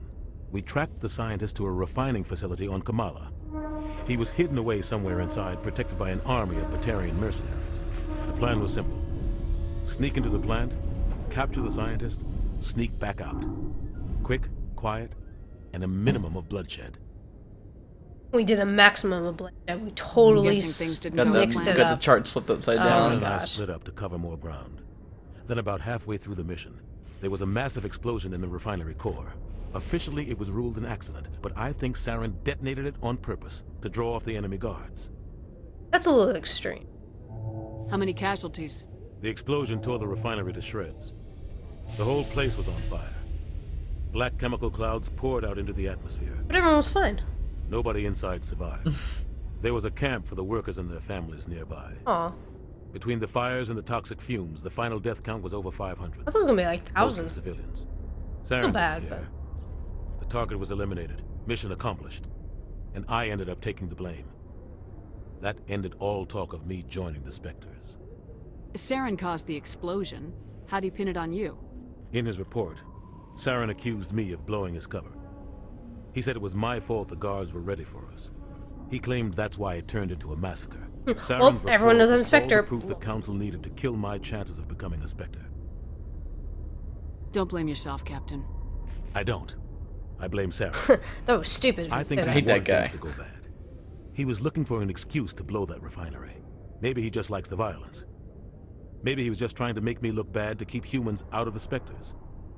Q: We tracked the scientist to a refining facility on Kamala. He was hidden away somewhere inside, protected by an army of Batarian mercenaries. The plan was simple. Sneak into the plant, capture the scientist, sneak back out. Quick, quiet, and a minimum of bloodshed.
A: We did a maximum of bloodshed. We totally
F: guessing things didn't
B: Got
F: go
B: the,
F: as
A: mixed
F: planned.
A: it
B: got
A: up.
B: the chart flipped upside
A: Oh
Q: Saren
A: my
Q: and I
A: gosh.
Q: split up to cover more ground. Then about halfway through the mission, there was a massive explosion in the refinery core. Officially, it was ruled an accident, but I think Saren detonated it on purpose to draw off the enemy guards.
A: That's a little extreme.
F: How many casualties?
Q: The explosion tore the refinery to shreds. The whole place was on fire. Black chemical clouds poured out into the atmosphere.
A: But everyone was fine.
Q: Nobody inside survived. There was a camp for the workers and their families nearby.
A: Aw.
Q: Between the fires and the toxic fumes, the final death count was over 500.
A: I thought it was gonna be like
Q: Mostly
A: thousands.
Q: civilians.
A: Not
Q: Saren
A: bad,
Q: didn't
A: but
Q: care. The target was eliminated. Mission accomplished. And I ended up taking the blame. That ended all talk of me joining the Spectres.
F: Saren caused the explosion. How do you pin it on you?
Q: In his report, Saren accused me of blowing his cover. He said it was my fault the guards were ready for us. He claimed that's why it turned into a massacre.
A: well,
Q: Saren's
A: everyone
Q: report
A: knows I'm
Q: was all the
A: Spectre.
Q: proof the Council needed to kill my chances of becoming a Spectre.
F: Don't blame yourself, Captain.
Q: I don't. I blame Saren.
A: That was stupid. if
Q: I
A: you
Q: think
A: said
Q: he
B: hate that
Q: wanted
B: guy.
Q: things to go bad. He was looking for an excuse to blow that refinery. Maybe he just likes the violence. Maybe he was just trying to make me look bad to keep humans out of the Spectres.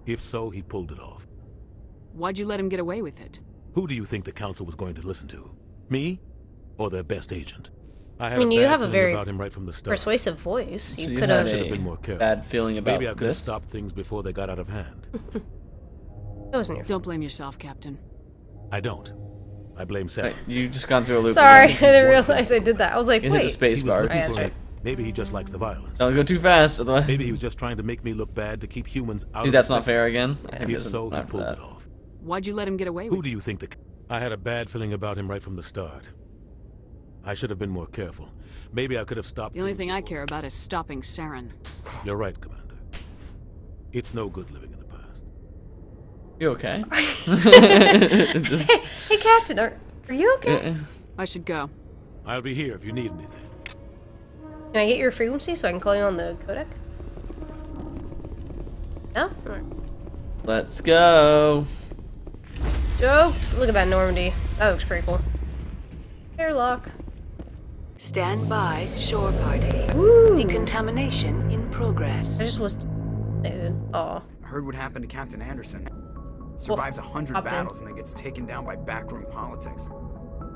Q: If so, he pulled it off.
F: Why'd you let him get away with it?
Q: Who do you think the Council was going to listen to? Me? Or their best agent? I had
A: I mean,
Q: a
A: you
Q: bad
A: have a
Q: feeling
A: very
Q: about him right from the start.
A: persuasive voice.
B: So
A: You
B: you
A: could
B: had
A: have.
Q: Should have been more careful.
B: bad feeling about
Q: Maybe I could have
B: this?
Q: stopped things before they got out of hand.
A: It wasn't your.
F: Don't blame yourself, Captain.
Q: I don't. I blame Saren.
B: Right, you just gone through a loop.
A: Sorry, I
B: again.
A: didn't realize I did that. I was like,
B: You hit the
A: wait.
B: space
Q: He was
B: bar.
Q: looking
A: Right,
Q: for
A: that's
Q: it. Maybe he just likes the violence.
B: Don't go too fast, otherwise.
Q: Maybe he was just trying to make me look bad to keep humans out
B: Dude,
Q: of
B: that's
Q: the
B: not fair
Q: Spectres.
B: again.
Q: If so, he pulled it off.
F: Why'd you let him get away with
Q: Who do you think I had a bad feeling about him right from the start. I should have been more careful. Maybe I could have stopped.
F: The only thing I care about is stopping Saren.
Q: You're right, Commander. It's no good living in the past.
B: You okay?
A: Hey, Captain, are you okay?
F: I should go.
Q: I'll be here if you need anything.
A: Can I get your frequency so I can call you on the codec? No? Alright.
B: Let's go.
A: Jokes! Look at that Normandy. That looks pretty cool. Airlock.
J: Stand by, shore party.
A: Woo!
J: Decontamination in progress.
A: I just was... Aw.
R: I heard what happened to Captain Anderson. Survives 100 battles and then gets taken down by backroom politics.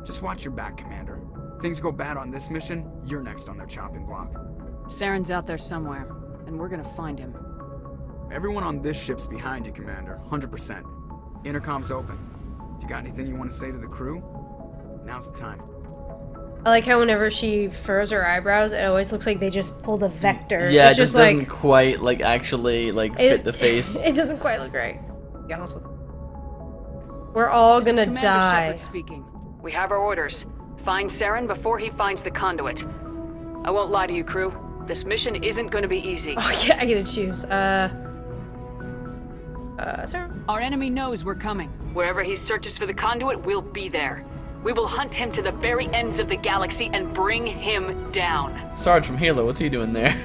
R: Just watch your back, Commander. Things go bad on this mission, you're next on their chopping block.
F: Saren's out there somewhere, and we're gonna find him.
R: Everyone on this ship's behind you, Commander. 100%. Intercom's open. If you got anything you want to say to the crew, now's the time.
A: I like how whenever she furrows her eyebrows, it always looks like they just pulled a vector.
B: Yeah,
A: it's
B: it just
A: like,
B: doesn't quite, like, actually, like, fit the face.
A: It doesn't quite look right. Be honest with you. We're all
F: This is
A: gonna
F: Commander
A: die.
F: Shepard speaking. We have our orders. Find Saren before he finds the conduit. I won't lie to you, crew. This mission isn't going to be easy.
A: Oh yeah, I get to choose. Sir?
F: Our enemy knows we're coming. Wherever he searches for the conduit, we'll be there. We will hunt him to the very ends of the galaxy and bring him down.
B: Sarge from Halo, what's he doing there?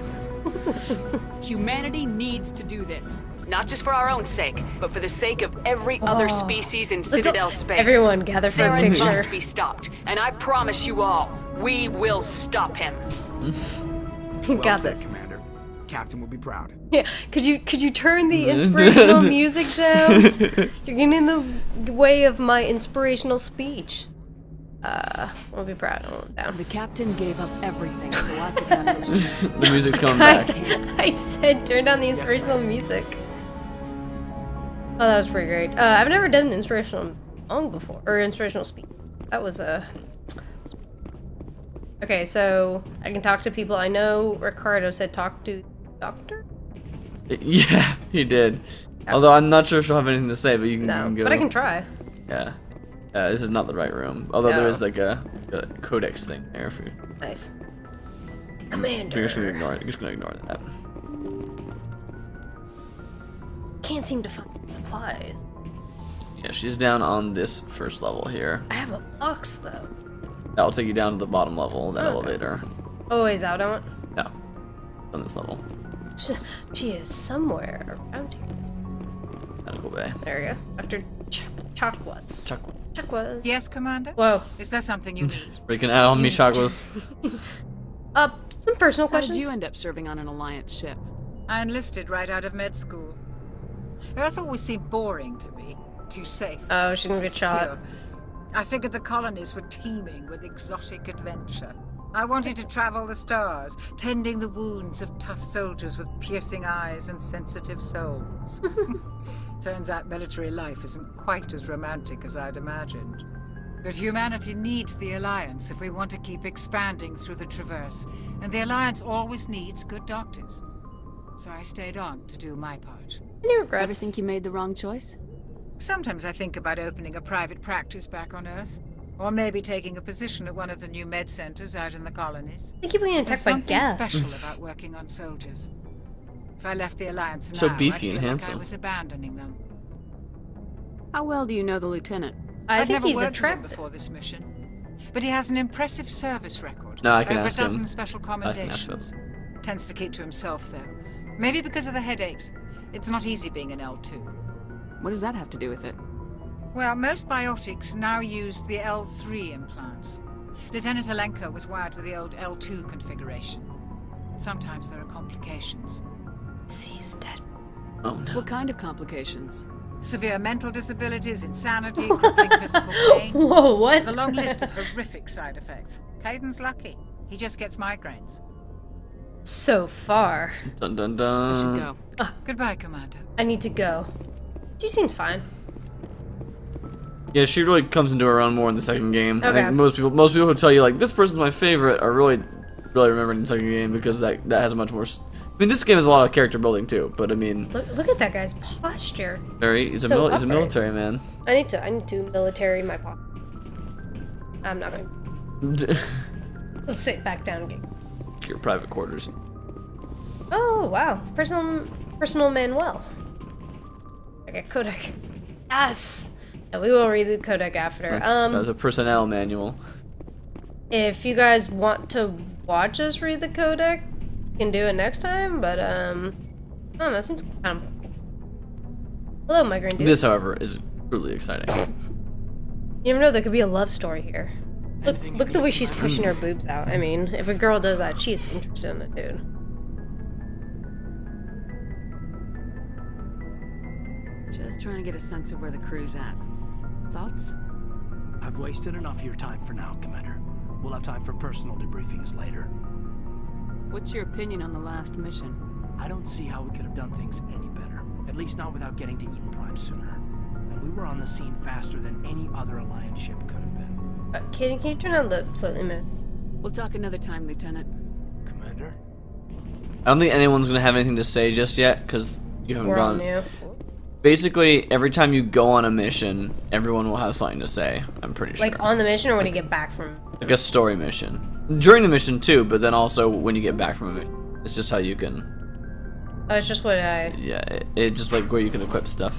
F: Humanity needs to do this. Not just for our own sake, but for the sake of every other species in Citadel space.
A: Everyone gather for a
F: Saren
A: picture.
F: must be stopped, and I promise you all, we will stop him.
A: You
R: Well
A: got
R: said,
A: this.
R: Commander. Captain will be proud.
A: Yeah, could you turn the inspirational music down? You're getting in the way of my inspirational speech. I'll be proud. Down.
F: The captain gave up everything so I could handle this chance.
B: The music's coming
A: Guys,
B: back.
A: I said turn down the inspirational music. Oh, that was pretty great. I've never done an inspirational song before, or inspirational speech. That was Okay, so I can talk to people. I know Ricardo said talk to the doctor?
B: Yeah, he did. Although I'm not sure if she'll have anything to say, but you can,
A: No,
B: you can go.
A: but I can try.
B: Yeah. This is not the right room. Although there
A: No.
B: is like a codex thing there for you.
A: Nice. Commander.
B: You're just gonna ignore it. You're just gonna ignore that.
A: Can't seem to find supplies.
B: Yeah, she's down on this first level here.
A: I have a box though.
B: That will take you down to the bottom level of that
A: Okay.
B: elevator.
A: Oh, is out on it?
B: No. On this level.
A: She is somewhere around here.
B: Medical bay.
A: There we go. After Chakwas. Chakwas.
S: Yes, Commander?
A: Whoa.
S: Is there something you need?
B: Freaking out on me, Chakwas.
A: Some personal
F: How
A: questions.
F: did you end up serving on an Alliance ship?
S: I enlisted right out of med school. Earth always seemed boring to me. Too safe.
A: Oh, she's gonna
S: too
A: get shot.
S: secure. I figured the colonies were teeming with exotic adventure. I wanted to travel the stars, tending the wounds of tough soldiers with piercing eyes and sensitive souls. Turns out military life isn't quite as romantic as I'd imagined. But humanity needs the Alliance if we want to keep expanding through the Traverse, and the Alliance always needs good doctors. So I stayed on to do my part.
A: Any regrets?
F: Ever think you made the wrong choice?
S: Sometimes I think about opening a private practice back on Earth. Or maybe taking a position at one of the new med centers out in the colonies.
A: They keep getting
S: There's
A: attacked by
S: something
A: Geth.
S: special about working on soldiers. If I left the Alliance
B: So
S: now,
B: beefy
S: I'd
B: and
S: feel
B: handsome.
S: like I was abandoning them.
F: How well do you know the lieutenant?
A: I
S: I'd
A: think
S: never
A: he's
S: worked with him
A: attractive.
S: before this mission. But he has an impressive service record.
B: No, I can
S: Over
B: ask
S: a dozen
B: him.
S: special
B: I can ask him.
S: commendations. Tends to keep to himself, though. Maybe because of the headaches. It's not easy being an L2.
F: What does that have to do with it?
S: Well, most biotics now use the L3 implants. Lieutenant Alenko was wired with the old L2 configuration. Sometimes there are complications.
A: She's dead.
B: Oh no.
F: What kind of complications?
S: Severe mental disabilities, insanity, crippling physical pain.
A: Whoa, what?
S: There's a long list of horrific side effects. Caden's lucky. He just gets migraines.
A: So far.
B: Dun dun dun.
F: I should go.
S: Goodbye, Commander.
A: I need to go. She seems fine.
B: Yeah, she really comes into her own more in the second game. I
A: Okay.
B: think most people who tell you like this person's my favorite are really remembered in the second game because that has a much more. I mean, this game has a lot of character building too, but I mean,
A: Look at that guy's posture.
B: he's a
A: So
B: he's a
A: upright.
B: military man.
A: I need to military my posture. I'm not gonna. Let's sit back down again.
B: Your private quarters.
A: Oh wow, personal Manuel. Okay, codec. Yes. Yeah, we will read the codec after.
B: That's a personnel manual.
A: If you guys want to watch us read the codec, you can do it next time. But I don't know. That seems kind of. Hello, migrant dude.
B: This, however, is truly exciting.
A: You never know. There could be a love story here. Look the way she's pushing her boobs out. I mean, if a girl does that, she's interested in it, dude.
F: Just trying to get a sense of where the crew's at. Thoughts?
T: I've wasted enough of your time for now, Commander. We'll have time for personal debriefings later.
F: What's your opinion on the last mission?
T: I don't see how we could have done things any better. At least not without getting to Eden Prime sooner. And we were on the scene faster than any other Alliance ship could have been.
A: Kaden, can you turn on the slightly minute?
F: We'll talk another time, Lieutenant.
T: Commander?
B: I don't think anyone's gonna have anything to say just yet, because you haven't
A: We're all
B: gone.
A: new.
B: Basically, every time you go on a mission, everyone will have something to say. I'm pretty sure.
A: Like on the mission or when you get back from?
B: Like a story mission. During the mission too, but then also when you get back from a mission. It's just how you can.
A: Oh, it's just what I.
B: Yeah, it's just like where you can equip stuff.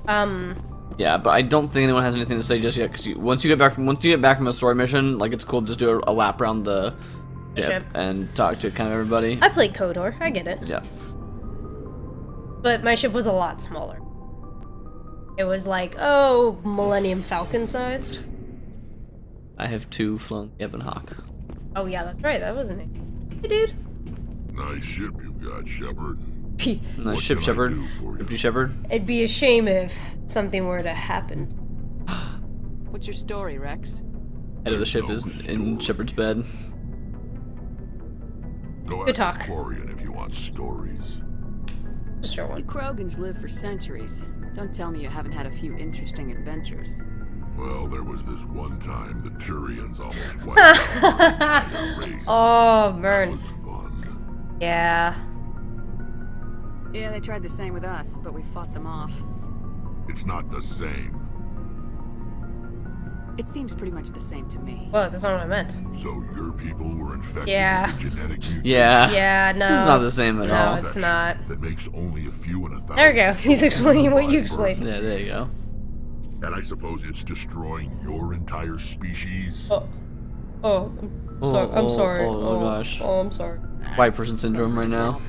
B: Yeah, but I don't think anyone has anything to say just yet, because once you get back from a story mission, like it's cool to just do a lap around the ship and talk to kind of everybody.
A: I played KOTOR. I get it.
B: Yeah.
A: But my ship was a lot smaller. It was like, oh, Millennium Falcon sized.
B: I have 2 flown Ebon Hawk.
A: Oh yeah, that's right. That wasn't it. Hey, dude.
G: Nice ship you've got, Shepard.
B: Nice ship, Shepard. Empty Shepard.
A: It'd be a shame if something were to happen.
F: What's your story, Rex?
B: Head of the ship is in Shepard's bed.
G: Go
A: Good
G: ask
A: talk.
G: Quarian if you want stories.
A: Sure one.
F: You Krogans live for centuries. Don't tell me you haven't had a few interesting adventures.
G: Well, there was this one time the Turians almost wiped out our entire race.
A: Oh, burn.
G: That was fun.
A: Yeah.
F: Yeah, they tried the same with us, but we fought them off.
G: It's not the same.
F: It seems pretty much the same to me.
A: Well, that's not what I meant.
G: So your people were infected
A: Yeah.
G: with a genetic mutation?
A: Yeah, no.
B: It's not the same at all.
A: No, it's not.
G: That makes only a few in 1,000.
A: There we go. He's explaining what you explained.
B: Yeah, there you go.
G: And I suppose it's destroying your entire species?
A: Oh, I'm sorry.
B: Oh, gosh.
A: Oh, I'm sorry.
B: White person syndrome right now.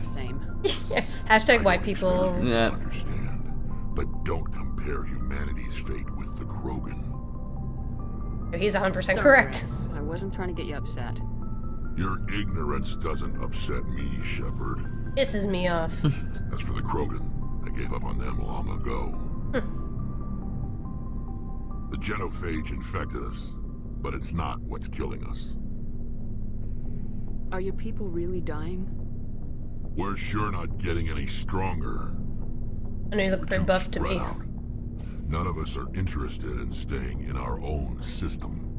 A: Hashtag white people.
B: Yeah.
G: Understand, but don't compare humanity's fate with the Krogan.
A: He's 100%
F: Sorry,
A: correct.
F: Rex. I wasn't trying to get you upset.
G: Your ignorance doesn't upset me, Shepard.
A: Pisses me off.
G: As for the Krogan, I gave up on them long ago. The genophage infected us, but it's not what's killing us.
F: Are your people really dying?
G: We're sure not getting any stronger.
A: I know you look pretty buff to me.
G: None of us are interested in staying in our own system.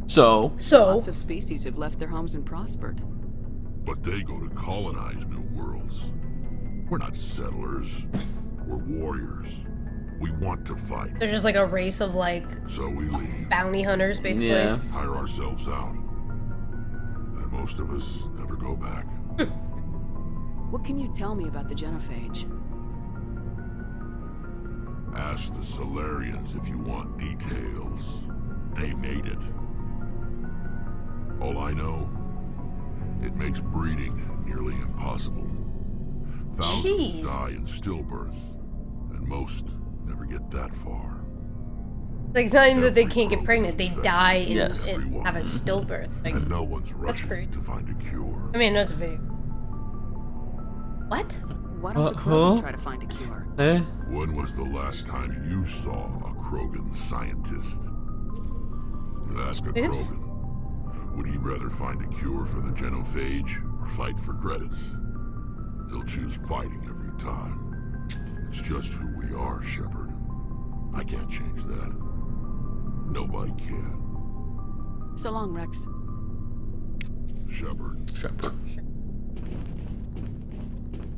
B: So?
F: Lots of species have left their homes and prospered.
G: But they go to colonize new worlds. We're not settlers. We're warriors. We want to fight.
A: They're just like a race of like
G: So we leave.
A: bounty hunters, basically.
B: Yeah.
G: Hire ourselves out. And most of us never go back.
F: What can you tell me about the genophage?
G: Ask the Solarians if you want details. They made it. All I know, it makes breeding nearly impossible. Thousands die in stillbirth, and most never get that far.
A: Like, it's not even that they can't get pregnant, they die and have a
G: Everyone.
A: stillbirth. Like,
G: And no one's
A: that's
G: rushing
A: crazy.
G: to find a cure.
A: I mean, it was a video. What?
F: Why don't the Krogan try to find a cure?
G: When was the last time you saw a Krogan scientist? You ask a
A: Oops.
G: Krogan, would he rather find a cure for the genophage or fight for credits? He'll choose fighting every time. It's just who we are, Shepard. I can't change that. Nobody can.
F: So long, Rex.
G: Shepard.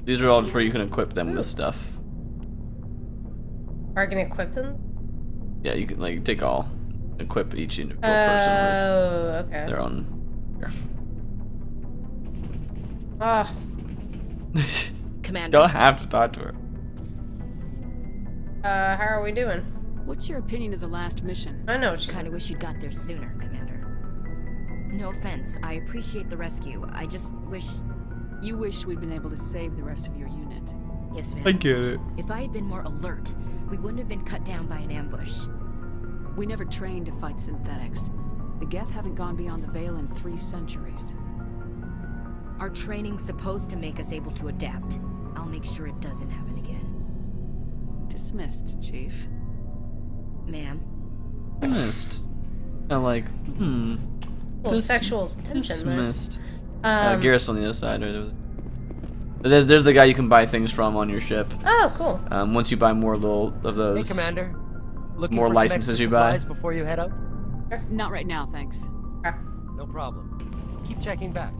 B: These are all just where you can equip them with stuff.
A: Are I gonna equip them?
B: Yeah, you can like take all, equip each individual person with
A: okay.
B: their own. Here.
A: Ah.
K: Commander.
B: Don't have to talk to her.
A: How are we doing?
F: What's your opinion of the last mission?
A: I know.
K: Kinda wish you'd got there sooner, Commander. No offense, I appreciate the rescue. I just wish...
F: You wish we'd been able to save the rest of your unit.
K: Yes, ma'am.
B: I get it.
K: If I had been more alert, we wouldn't have been cut down by an ambush.
F: We never trained to fight synthetics. The Geth haven't gone beyond the Veil in 3 centuries.
K: Our training's supposed to make us able to adapt. I'll make sure it doesn't happen again.
F: Dismissed, Chief.
K: Ma'am.
B: Dismissed. I'm like,
A: Well, sexual tension
B: dismissed.
A: there.
B: Garrus on the other side, right over there. There's the guy you can buy things from on your ship.
A: Oh, cool.
B: Once you buy more of those.
U: Hey, Commander. Looking
B: more
U: for
B: licenses
U: some
B: you buy.
U: extra supplies before you head out?
F: Not right now, thanks.
U: No problem. Keep checking back.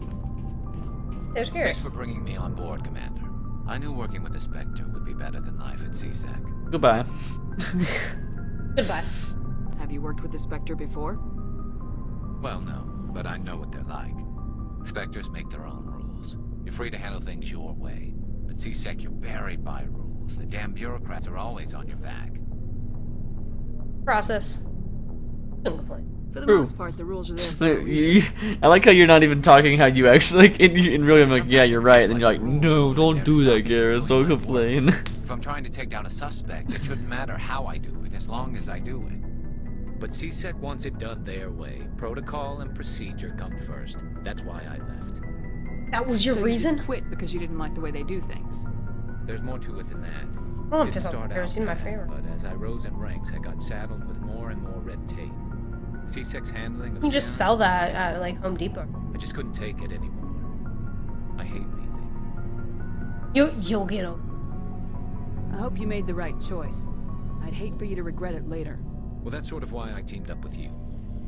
A: There's
C: Thanks
A: Garrus.
C: for bringing me on board, Commander. I knew working with the Spectre would be better than life at CSEC.
B: Goodbye.
A: Goodbye.
F: Have you worked with the Spectre before?
C: Well, no, but I know what they're like. Spectres make their own rules. You're free to handle things your way. At CSEC, you're buried by rules. The damn bureaucrats are always on your back.
A: Process. Don't complain.
F: For the most part, the rules are there for a reason.
B: I like how you're not even talking how you actually like in real. I'm like, yeah, you're right, and then you're like, no, don't do that, Garrus. Don't complain.
C: If I'm trying to take down a suspect, it shouldn't matter how I do it, as long as I do it. But CSEC wants it done their way. Protocol and procedure come first. That's why I left.
A: That was your
F: So
A: reason?
F: You just quit because you didn't like the way they do things.
C: There's more to it than that.
A: Oh, I'm
C: Didn't
A: pissed off.
C: start
A: Garrus
C: out
A: in my
C: bad,
A: favor.
C: But as I rose in ranks, I got saddled with more and more red tape. CSEC's handling of
A: You can just
C: Sarah
A: sell
C: was
A: that
C: terrible.
A: at like Home Depot.
C: I just couldn't take it anymore. I hate leaving.
A: You'll get over.
F: I hope you made the right choice. I'd hate for you to regret it later.
C: Well, that's sort of why I teamed up with you.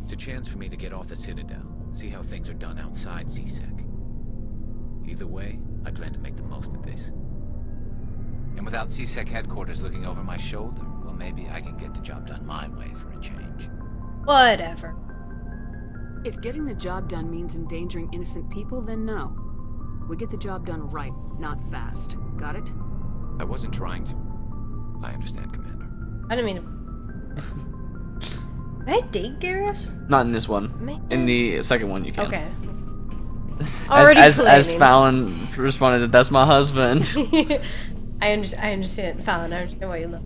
C: It's a chance for me to get off the Citadel, see how things are done outside CSEC. Either way, I plan to make the most of this. And without CSEC headquarters looking over my shoulder, well, maybe I can get the job done my way for a change.
A: Whatever.
F: If getting the job done means endangering innocent people, then no. We get the job done right, not fast. Got it?
C: I wasn't trying to. I understand, Commander.
A: I didn't mean to. Can I date Garrus?
B: Not in this one. In the second one, you can.
A: Okay.
B: As Fallon responded, "That's my husband."
A: I understand, Fallon. I understand why you love.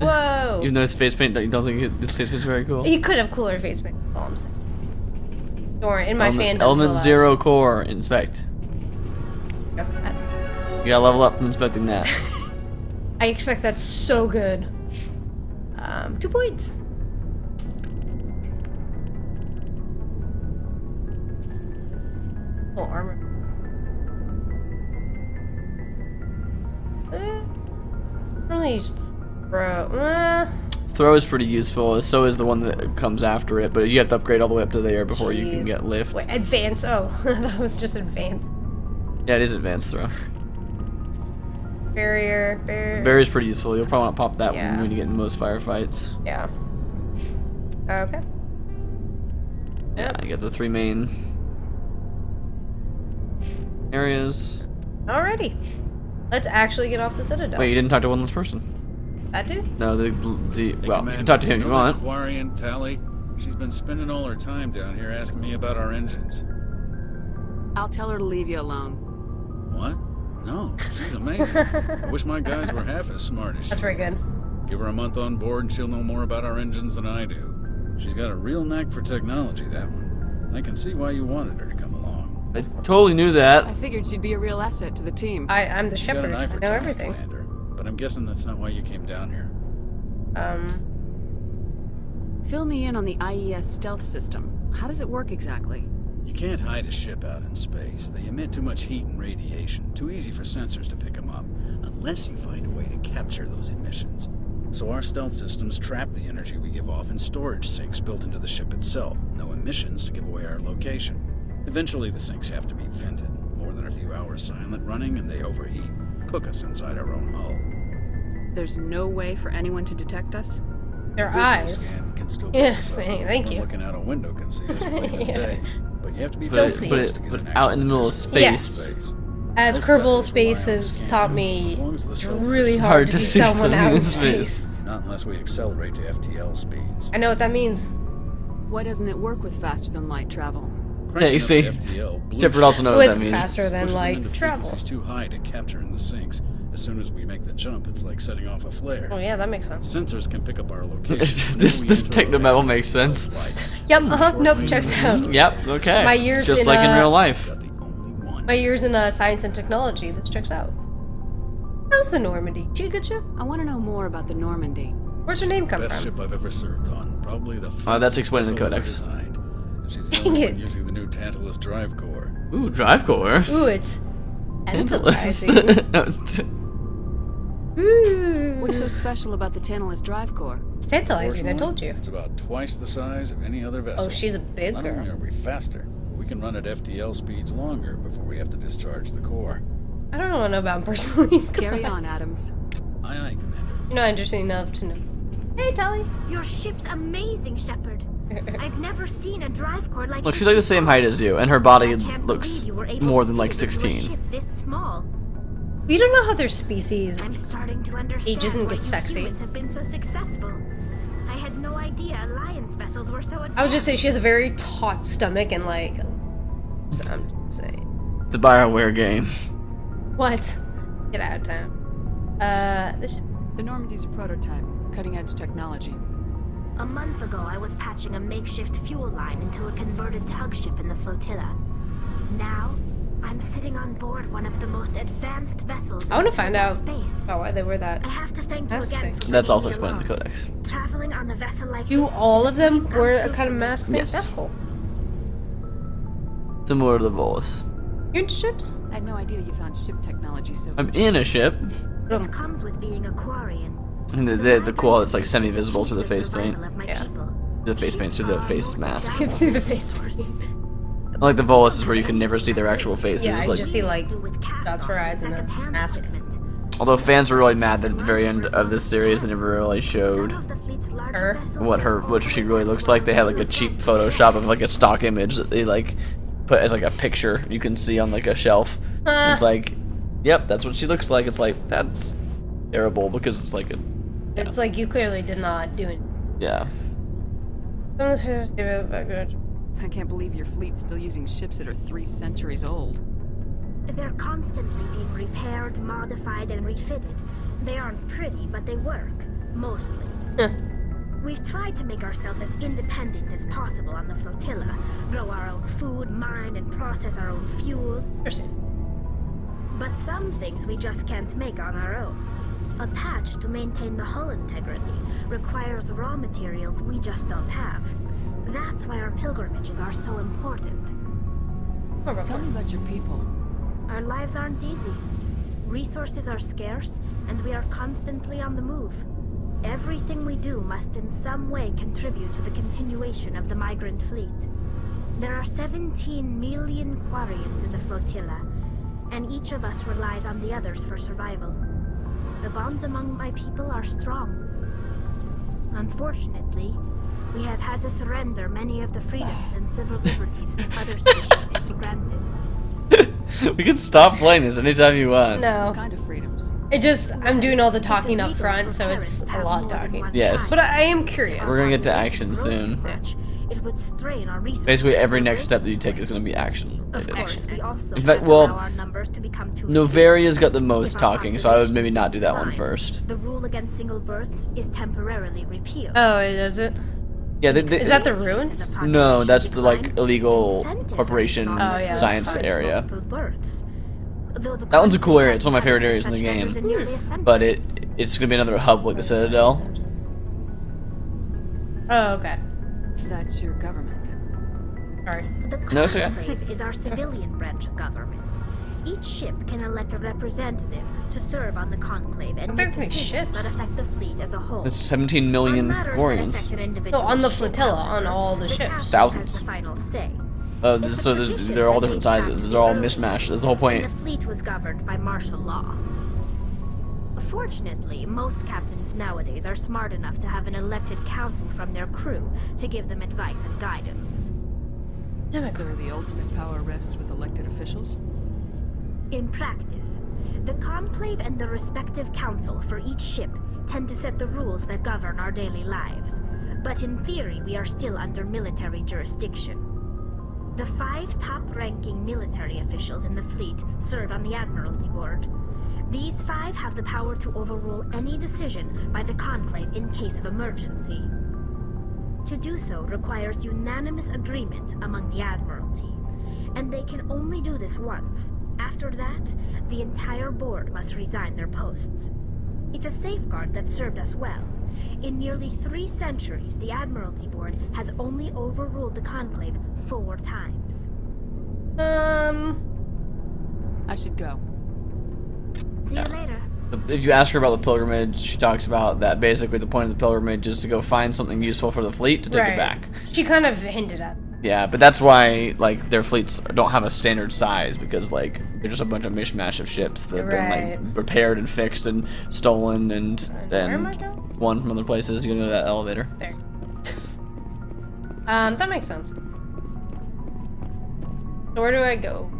A: Whoa!
B: Even though his face paint, you don't think his face paint's very cool?
A: He could have cooler face paint. That's all I'm saying. Don't worry, in my fandom.
B: Element 0 core, inspect. You gotta level up from inspecting that.
A: I expect that's so good. 2 points. Oh, armor. Really use throw.
B: Throw is pretty useful, so is the one that comes after it, but you have to upgrade all the way up to there before you can get lift.
A: Wait, advance. Oh, that was just advanced.
B: Yeah, it is advanced throw.
A: Barrier.
B: Barrier's pretty useful. You'll probably want to pop that
A: Yeah.
B: one when you get in most firefights.
A: Yeah. Okay.
B: Yeah, I get the 3 main areas.
A: Alrighty. Let's actually get off the Citadel.
B: Wait, you didn't talk to one less person?
A: That dude?
B: No, well,
V: Hey,
B: you
V: Commander,
B: can talk to him if you
V: know
B: want.
V: that Quarian, Tally? She's been spending all her time down here asking me about our engines.
F: I'll tell her to leave you alone.
V: What? No, she's amazing. I wish my guys were half as smart as she.
A: That's very good.
V: Give her a month on board and she'll know more about our engines than I do. She's got a real knack for technology, that one. I can see why you wanted her to come along.
B: I totally knew that.
F: I figured she'd be a real asset to the team.
A: I'm the
V: She's got
A: shepherd.
V: an eye
A: I
V: for
A: know
V: talent,
A: everything.
V: Commander, but I'm guessing that's not why you came down here.
F: Fill me in on the IES stealth system. How does it work exactly?
V: You can't hide a ship out in space. They emit too much heat and radiation. Too easy for sensors to pick them up, unless you find a way to capture those emissions. So our stealth systems trap the energy we give off in storage sinks built into the ship itself. No emissions to give away our location. Eventually the sinks have to be vented. More than a few hours silent running and they overheat. Cook us inside our own hull.
F: There's no way for anyone to detect us?
A: Their
V: Visual
A: eyes.
V: scan can still
A: Yeah,
V: pick us up.
A: thank
V: Anyone
A: you.
V: Looking out a window can see us plain as
A: Yeah.
V: day. But you have to be
A: Still
V: very
A: see.
V: close to get
B: But
V: an
B: out in the
V: actual
B: middle of
V: visual
B: space.
V: space.
A: As
V: Most
A: Kerbal
V: vessels rely on
A: Spaces
V: scanning,
A: taught
V: so
A: me,
V: as long as the
A: it's
V: stealth
A: really
V: system-
A: hard to see someone out in space.
V: Not unless we accelerate to FTL speeds.
A: I know what that means.
F: Why doesn't it work with faster than light travel?
B: Yeah, you see. Shepard also knows what that means.
A: Faster than
V: Pushes them
A: light
V: into
A: travel.
V: frequencies too high to capture in the sinks. As soon as we make the jump, it's like setting off a flare.
A: Oh yeah, that makes sense.
V: Sensors can pick up our location.
B: this technometal makes sense.
A: Yep. Nope. Checks out.
B: Yep. Okay.
A: My years
B: just
A: in,
B: like in real life.
A: My years in science and technology. This checks out. How's the Normandy? She a good ship?
F: I want to know more about the Normandy.
A: Where's her name come
V: Best
A: from?
V: ship I've ever served on. Probably the
B: That's explained in the
V: vessel ever
B: Codex.
V: designed. And she's the
A: Dang
V: only
A: it.
V: one using the new Tantalus drive core.
B: Ooh, drive core.
A: Ooh, it's
B: Tantalus.
A: tantalizing.
B: No, it's
A: Ooh.
F: What's so special about the Tantalus drive core?
A: It's tantalizing, I told you.
V: It's about twice the size of any other vessel.
A: Oh, she's a big
V: Not
A: girl.
V: only are we faster, but we can run at FTL speeds longer before we have to discharge the core.
A: I don't want to know about him personally.
F: Carry on, Adams.
V: Aye, aye, Commander.
A: You're not interesting enough to know. Hey, Tully.
D: Your ship's amazing, Shepard. I've never seen a drive core like
B: Look,
D: this
B: she's like the same height as you, and her body
D: can't
B: looks
D: believe you were able
B: more
D: to
B: than like
D: fit it into a
B: 16.
D: ship this small.
A: We don't know how their species
D: I'm starting to understand
A: ages and
D: why
A: gets
D: you
A: sexy.
D: humans have been so successful. I had no idea Alliance vessels were so advanced.
A: I would just say she has a very taut stomach and like. So I'm just saying.
B: It's a BioWare game.
A: What? Get out of town.
F: The Normandy's a prototype, cutting-edge technology.
D: A month ago, I was patching a makeshift fuel line into a converted tug ship in the flotilla. Now, I'm sitting on board one of the most advanced vessels
A: I want
D: in
A: to find
D: Citadel
A: out
D: space.
A: why they were that.
D: I have to thank you
A: Mass
D: again
A: thing.
D: for
B: That's
D: leaving
B: also
D: me
B: explained in the
D: alone.
B: Codex.
D: Traveling on a vessel like
A: Do
D: this
A: all
D: is
A: of
D: a
A: them
D: dream
A: wear
D: come
A: a
D: true
A: kind of
D: for me.
A: mask thing?
B: Yes.
A: That's cool.
B: Similar to the Volus.
A: You're into ships?
F: I had no idea you found ship technology so
B: I'm in a ship.
D: It comes with being a quarian.
B: And the cool, it's like semi-visible through the face paint.
A: Yeah.
B: The face paint through the face mask.
A: Through the face paint.
B: Like the Volus is where you can never see their actual faces.
A: Yeah, I
B: like,
A: just see like dots for eyes and a mask.
B: although fans were really mad that at the very end of this series they never really showed
A: Her?
B: what she really looks like. They had like a cheap Photoshop of like a stock image that they like put as like a picture you can see on like a shelf. And it's like, yep, that's what she looks like. It's like, that's terrible because it's like a...
A: It's like you clearly did not do it.
B: Yeah.
F: I can't believe your fleet's still using ships that are 3 centuries old.
D: They're constantly being repaired, modified, and refitted. They aren't pretty, but they work. Mostly. We've tried to make ourselves as independent as possible on the flotilla. Grow our own food, mine, and process our own fuel. But some things we just can't make on our own. A patch to maintain the hull integrity requires raw materials we just don't have. That's why our pilgrimages are so important.
F: Tell me about your people.
D: Our lives aren't easy. Resources are scarce, and we are constantly on the move. Everything we do must in some way contribute to the continuation of the migrant fleet. There are 17 million Quarians in the flotilla, and each of us relies on the others for survival. The bonds among my people are strong. Unfortunately, we have had to surrender many of the freedoms and civil liberties other species take for granted.
B: We can stop playing this anytime you want.
A: No.
F: What kind of freedoms?
A: It just, I'm doing all the talking up front, so it's a lot talking.
B: Yes.
A: But I am curious.
B: We're gonna get to action soon.
D: It would strain our resources.
B: Basically, every next step that you take is gonna be action.
D: Of course, we also
B: In fact,
D: can't
B: well,
D: allow our numbers to become too
B: Novaria's got the most talking, so I would maybe not do that one first.
D: The rule against single births is temporarily repealed.
A: Oh, is it?
B: Yeah,
A: Is that the ruins?
B: No, that's the like illegal corporation
A: yeah,
B: science
A: that's fine.
B: area.
D: Births.
B: That one's a cool area. It's one of my favorite areas in the game. But it's gonna be another hub like the Citadel.
A: Oh, okay.
F: That's your government.
A: Sorry.
D: The
B: No, it's okay.
D: Conclave is our civilian branch of government. Each ship can elect a representative to serve on the Conclave and make decisions that affect the fleet as a whole.
B: There's 17 million Gorians.
A: No, on the flotilla, on all the ships.
B: Thousands.
D: The final say.
B: So they're all different sizes. They're all mismatched. That's the whole point.
D: The fleet was governed by martial law. Fortunately, most captains nowadays are smart enough to have an elected council from their crew to give them advice and guidance.
F: So the ultimate power rests with elected officials?
D: In practice, the Conclave and the respective council for each ship tend to set the rules that govern our daily lives. But in theory, we are still under military jurisdiction. The 5 top-ranking military officials in the fleet serve on the Admiralty Board. These 5 have the power to overrule any decision by the Conclave in case of emergency. To do so requires unanimous agreement among the Admiralty, and they can only do this once, After that, the entire board must resign their posts. It's a safeguard that served us well. In nearly 3 centuries, the Admiralty Board has only overruled the Conclave 4 times.
J: I should go.
D: See you later.
B: If you ask her about the pilgrimage, she talks about that basically the point of the pilgrimage is to go find something useful for the fleet to take it back.
A: She kind of hinted at it.
B: Yeah, but that's why like their fleets don't have a standard size because like they're just a bunch of mishmash of ships that have been like repaired and fixed and stolen and won from other places. You go to that elevator.
A: There. That makes sense. So where do I go?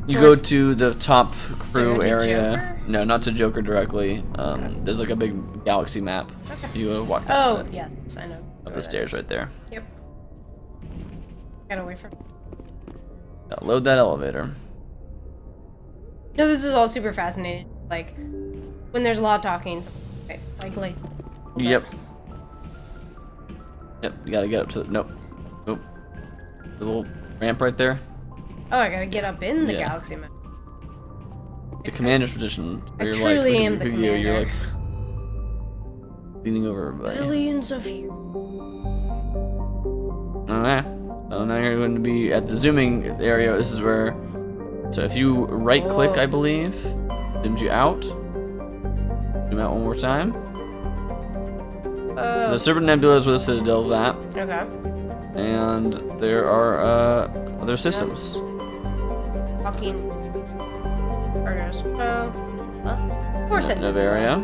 B: You go to the top crew
A: to
B: area.
A: Joker?
B: No, not to Joker directly. There's like a big galaxy map.
A: Okay.
B: You walk past
A: Oh,
B: it.
A: yes, I know.
B: Up the stairs right there.
A: Yep. Get away from.
B: Load that elevator.
A: No, this is all super fascinating. Like, when there's a lot of talking, like
B: Yep. Yep, you gotta get up to the... Nope. Nope. The little ramp right there.
A: Oh, I gotta get up in the galaxy map.
B: The commander's position. Where you're
A: truly
B: like,
A: am the
B: You're
A: commander.
B: like... leaning over everybody.
A: Billions of you.
B: Alright. So now you're going to be at the zooming area. This is where... So if you right-click, I believe, zooms you out. Zoom out one more time. So the Serpent Nebula is where the Citadel's at.
A: Okay.
B: And there are other systems.
A: Walking. Arrows. Of course it.
B: Nova area.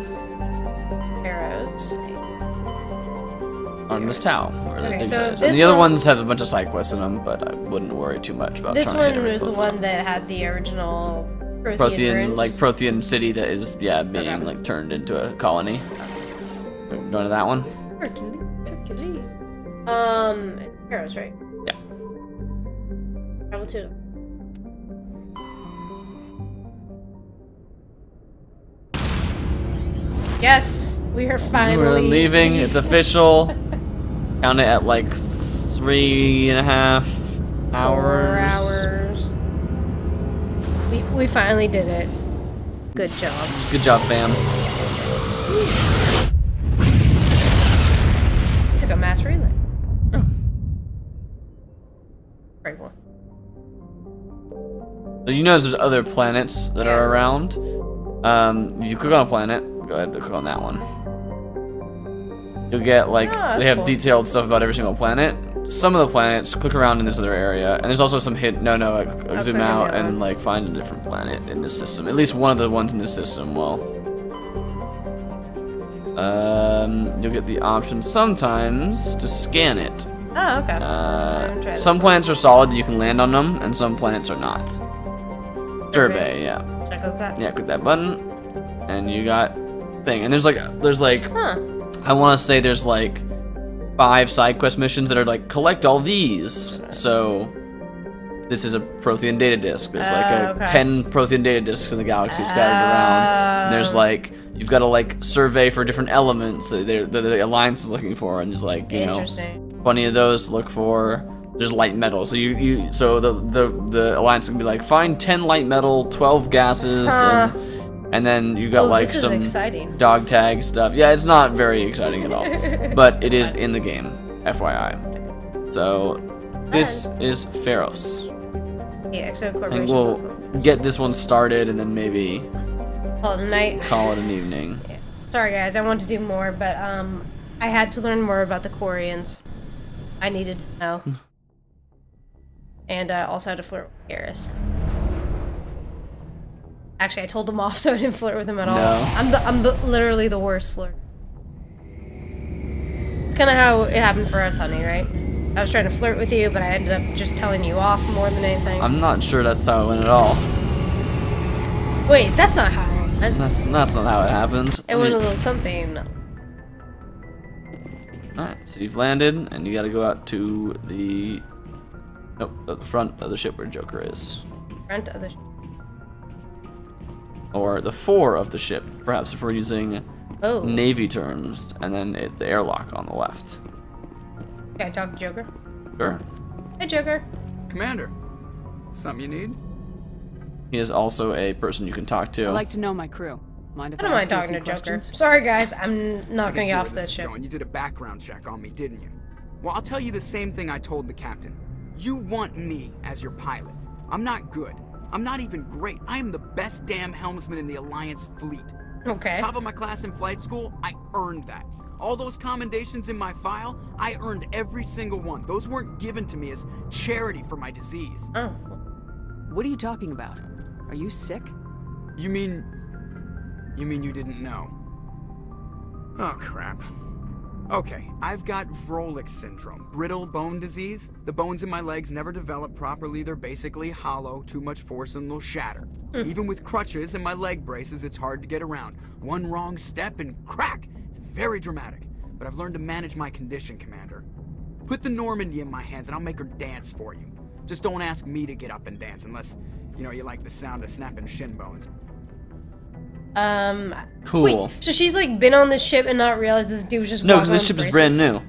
A: Arrows.
B: On Miss Tau. Where the
A: Okay,
B: dig
A: so
B: site is.
A: this
B: And the other
A: one-
B: ones have a bunch of side quests in them, but I wouldn't worry too much about
A: This
B: trying to hit
A: one
B: every
A: was the
B: both of
A: one
B: them.
A: that had the original Prothean ruins.
B: Like Prothean city that is being like turned into a colony. Going to that one.
A: Hercules. Arrows, right?
B: Yeah.
A: Travel to. Yes, we are finally
B: We're leaving. It's official. Count it at like 3.5 hours.
A: 4 hours. We finally did it. Good job.
B: Good job, fam.
A: Took a mass relay. Great one.
B: So you notice there's other planets that are around. You click on a planet. Go ahead and click on that one. You'll get like they have detailed stuff about every single planet. Some of the planets, click around in this other area, and there's also some hit. Zoom out and like find a different planet in this system. At least one of the ones in this system will. You'll get the option sometimes to scan it.
A: Oh, okay.
B: Some planets are solid, you can land on them, and some planets are not. Survey, yeah.
A: Should I click that?
B: Yeah, click that button, and you got thing. And there's like I want to say there's like 5 side quest missions that are like collect all these. So this is a Prothean data disk. There's like 10 Prothean data disks in the galaxy scattered around. And there's like you've got to like survey for different elements that the Alliance is looking for, and there's like you know plenty of those to look for. There's light metal, so so the Alliance can be like find 10 light metal, 12 gases, and then you got like some
A: exciting.
B: dog tag stuff. Yeah, it's not very exciting at all, but it is in the game, FYI. So this is Pharos.
A: Yeah, Exo
B: I
A: Corporation.
B: think we'll get this one started and then maybe
A: call it a night.
B: Call it an evening.
A: Yeah. Sorry guys, I want to do more, but I had to learn more about the Quarians. I needed to know. And also how to flirt with Garrus. Actually, I told him off, so I didn't flirt with him at all.
B: No.
A: I'm literally the worst flirt. It's kind of how it happened for us, honey, right? I was trying to flirt with you, but I ended up just telling you off more than anything.
B: I'm not sure that's how it went at all.
A: Wait, that's not how it went.
B: That's not how it happened.
A: It went a little something.
B: Alright, so you've landed, and you gotta go out to the... Nope, at the front of the ship where Joker is.
A: Front of the ship.
B: Or the fore of the ship, perhaps if we're using Navy terms, and then the airlock on the left.
A: Can I talk to Joker?
B: Sure.
A: Hey, Joker.
R: Commander, something you need?
B: He is also a person you can talk to.
F: I'd like to know my crew. Mind if
A: I don't
F: I
A: mind
F: ask you a
A: talking
F: few
A: to Joker.
F: questions?
A: Sorry, guys. I'm not
R: I can
A: gonna
R: see
A: get
R: where
A: off
R: this
A: this
R: is
A: ship.
R: going. You did a background check on me, didn't you? Well, I'll tell you the same thing I told the captain. You want me as your pilot. I'm not good. I'm not even great. I am the best damn helmsman in the Alliance fleet.
A: Okay.
R: Top of my class in flight school, I earned that. All those commendations in my file, I earned every single one. Those weren't given to me as charity for my disease.
A: Oh.
F: What are you talking about? Are you sick?
R: You mean you didn't know? Oh, crap. Okay, I've got Vrolik syndrome, brittle bone disease. The bones in my legs never develop properly. They're basically hollow, too much force and they'll shatter. Even with crutches and my leg braces, it's hard to get around. One wrong step and crack! It's very dramatic, but I've learned to manage my condition, Commander. Put the Normandy in my hands and I'll make her dance for you. Just don't ask me to get up and dance unless, you know, you like the sound of snapping shin bones.
B: Cool.
A: Wait, so she's like been on this ship and not realized this dude was just
B: No,
A: walking
B: because this
A: on
B: ship is
A: braces?
B: brand new.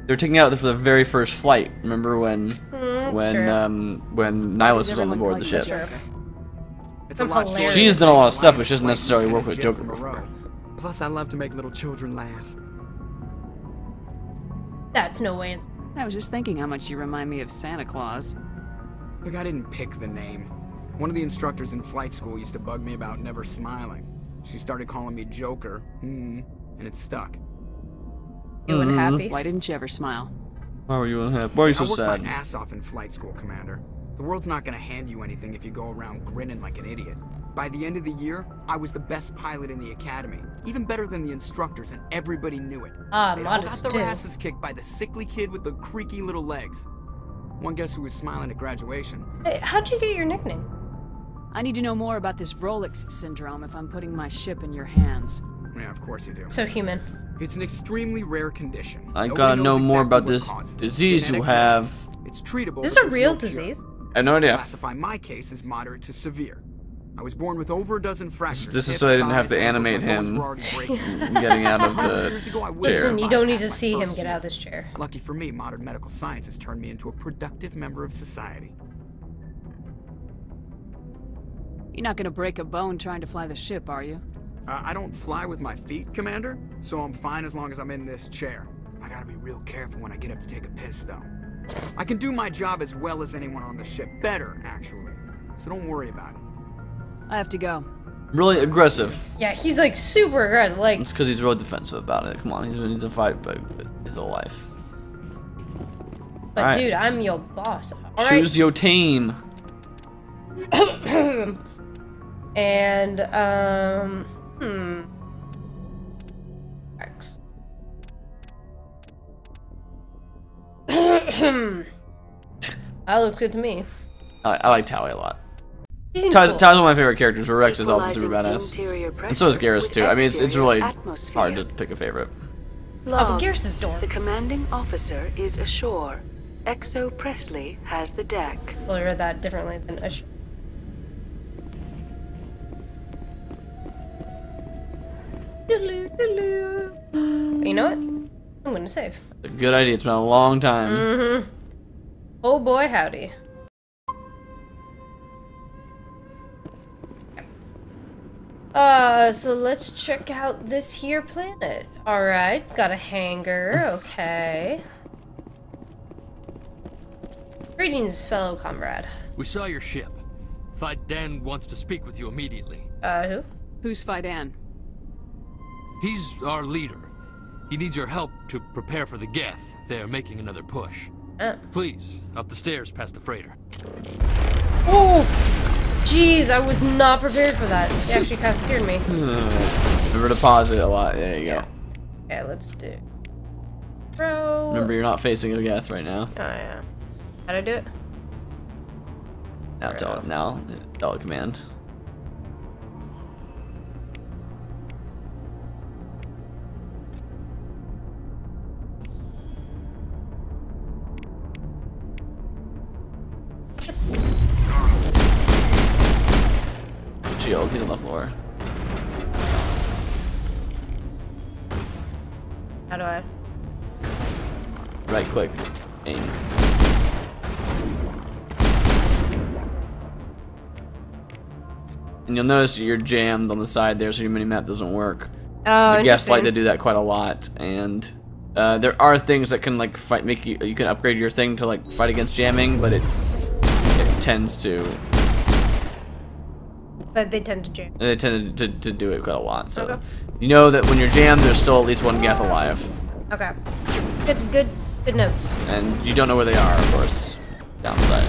B: They were taking it out for the very first flight. Remember when when Nihilus was on the board of the ship?
R: It's a lot shorter
B: She's
R: than
B: done a lot of stuff, but
R: Alliance
B: she doesn't
R: flight
B: necessarily work
R: Lieutenant
B: with
R: Jeff
B: Joker before.
R: Moreau. Plus, I love to make little children laugh.
A: That's no way.
F: I was just thinking how much you remind me of Santa Claus.
R: Look, I didn't pick the name. One of the instructors in flight school used to bug me about never smiling. She started calling me Joker, and it stuck.
A: You unhappy?
F: Why didn't you ever smile?
B: Why were you unhappy? Why are you so
R: I worked
B: sad?
R: my ass off in flight school, Commander. The world's not gonna hand you anything if you go around grinning like an idiot. By the end of the year, I was the best pilot in the academy. Even better than the instructors, and everybody knew it. They'd all got
A: modest
R: their
A: too.
R: asses kicked by the sickly kid with the creaky little legs. One guess who was smiling at graduation?
A: Hey, how'd you get your nickname?
F: I need to know more about this Vrolik syndrome if I'm putting my ship in your hands.
R: Yeah, of course you do.
A: So human.
R: It's an extremely rare condition.
B: I
R: Nobody
B: gotta know
R: knows
B: more
R: exactly
B: about
R: what
B: this
R: causes it.
B: disease you
R: Genetic
B: have.
R: makeup. It's treatable.
A: Is
R: but
A: this a
R: there's
A: real
R: no cure.
A: disease?
B: I have no idea.
R: Classify my case as moderate to severe. I was born with over a dozen fractures.
B: This is
R: hip,
B: so I didn't have
R: thighs,
B: to
R: ankles,
B: animate
R: my bones
B: him
R: were already breaking.
B: getting out of
R: 100
B: the
R: years ago, I would've
B: chair.
A: Listen, you don't need
R: survived
A: to
R: past
A: see
R: my
A: him
R: first
A: get
R: year.
A: out of this chair.
R: Lucky for me, modern medical science has turned me into a productive member of society.
F: You're not gonna break a bone trying to fly the ship, are you?
R: I don't fly with my feet, Commander, so I'm fine as long as I'm in this chair. I gotta be real careful when I get up to take a piss, though. I can do my job as well as anyone on the ship. Better, actually. So don't worry about it.
F: I have to go.
B: Really aggressive.
A: Yeah, he's like super aggressive. Like,
B: It's because he's real defensive about it. Come on, he's a fight but his whole life.
A: but
B: Alright.
A: dude, I'm your boss. All right.
B: Choose your team.
A: And X. That looks good to me.
B: I like Tally a lot.
A: She seems
B: Tally's
A: cool.
B: one of my favorite characters, but Rex is also super badass. And so is Garrus too. I mean, it's really hard to pick a favorite.
A: Oh, but Garrus is dorm.
E: The commanding officer is ashore. Exo Presley has the deck.
A: Well, I read that differently than Ash. You know what? I'm gonna save.
B: A good idea. It's been a long time.
A: Mm-hmm. Oh boy, howdy. So let's check out this here planet. Alright, it's got a hangar, okay. Greetings, fellow comrade.
U: We saw your ship. Fidan wants to speak with you immediately.
A: Who?
F: Who's Fidan?
U: He's our leader. He needs your help to prepare for the Geth. They're making another push. Please, up the stairs past the freighter.
A: Oh! Jeez, I was not prepared for that. It actually kind of scared me.
B: Remember to pause it a lot. There you go.
A: Okay, let's do. Bro.
B: Remember, you're not facing a Geth right now.
A: Oh yeah. How'd I do it?
B: Now telecommand. Shield, he's on the floor.
A: How do I?
B: Right click, aim. and you'll notice you're jammed on the side there, so your mini-map doesn't work.
A: Oh,
B: the guests like to
A: interesting.
B: do that quite a lot, and there are things that can like fight, make you can upgrade your thing to like fight against jamming, but it tends to.
A: But they tend to jam.
B: They tend to do it quite a lot. So
A: Okay.
B: you know that when you're jammed, there's still at least one Geth alive,
A: Okay. Good notes.
B: and you don't know where they are, of course. Downside.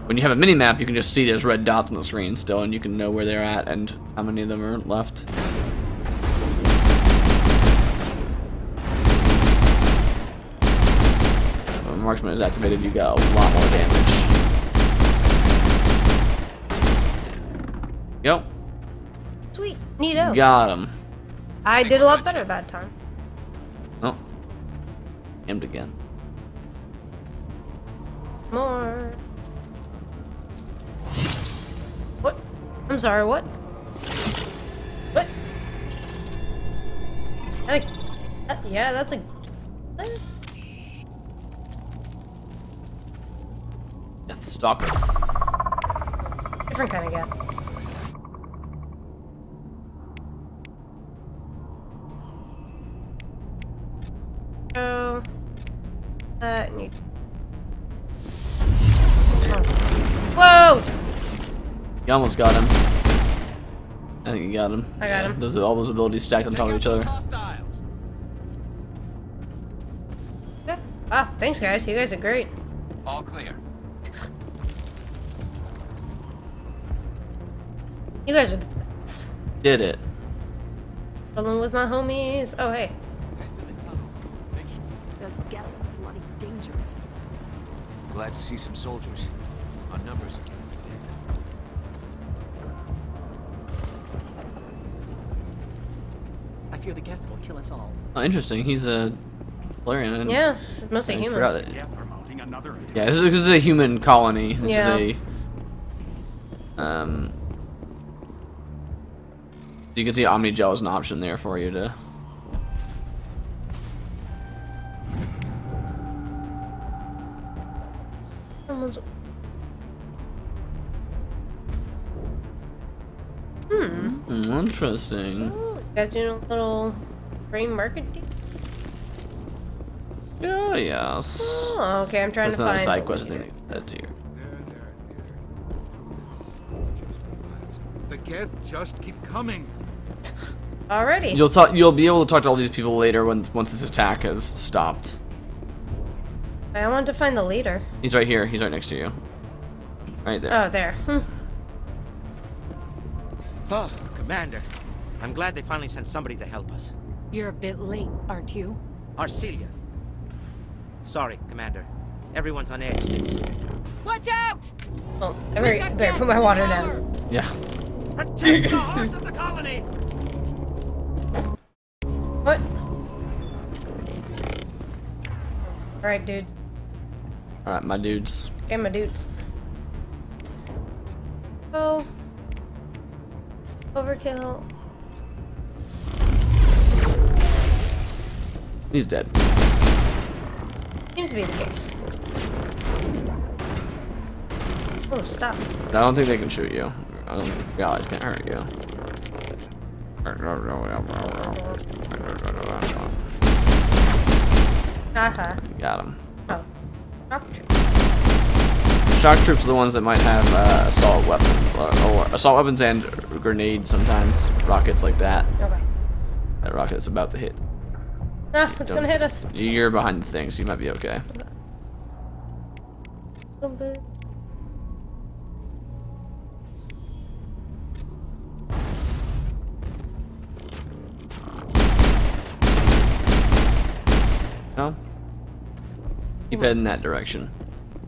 B: When you have a mini map, you can just see there's red dots on the screen still, and you can know where they're at and how many of them are left. When marksman is activated, you got a lot more damage. Yep.
A: Sweet. Neato.
B: Got him.
A: I did a lot better that time.
B: Oh. Aimed again.
A: More. What? I'm sorry, what? What? Yeah, that's a...
B: Death Stalker.
A: different kind of Geth. So... need... Whoa!
B: You almost got him. I think you got him.
A: I got him.
B: Those are all those abilities stacked on top of each other.
A: Yeah. Ah, thanks guys. You guys are great.
C: All clear.
A: You guys are the best.
B: Did it.
A: Chilling with my homies. Oh, hey.
K: Those Geth are bloody dangerous.
C: Glad to see some soldiers. Our numbers are getting thin.
T: I fear the Geth will kill us all.
B: Oh, interesting. He's a Valerian.
A: Yeah, mostly humans.
B: Forgot it. Yeah, this is a human colony. This is a you can see Omnigel is an option there for you to.
A: Someone's...
B: Interesting.
A: Oh, you guys doing a little brain market deal?
B: Yeah, yes.
A: Oh, okay, I'm trying
B: That's
A: to
B: not
A: find...
B: a side quest, I think that's here.
P: The Geth just keep coming.
A: Alrighty.
B: You'll be able to talk to all these people later once this attack has stopped.
A: I want to find the leader.
B: He's right here. He's right next to you. Right there.
A: Oh, there.
H: Oh, Commander. I'm glad they finally sent somebody to help us.
J: You're a bit late, aren't you?
H: Arcelia. Sorry, Commander. Everyone's on edge since...
K: Watch out!
A: Oh, I better put my water down.
B: Yeah.
H: Protect the heart of the colony!
A: What? Alright, dudes.
B: Alright, my dudes.
A: Okay, my dudes. Oh. Overkill.
B: He's dead.
A: Seems to be the case. Oh, stop.
B: I don't think they can shoot you. I don't think allies can't hurt you.
A: Haha.
B: Got him.
A: Oh. Shock troop.
B: Shock troops are the ones that might have assault weapons, or assault weapons and grenades sometimes. Rockets like that.
A: Okay.
B: That rocket is about to hit.
A: Ah, it's gonna hit us.
B: You're behind the thing, so you might be okay.
A: A little bit.
B: No? Keep heading that direction.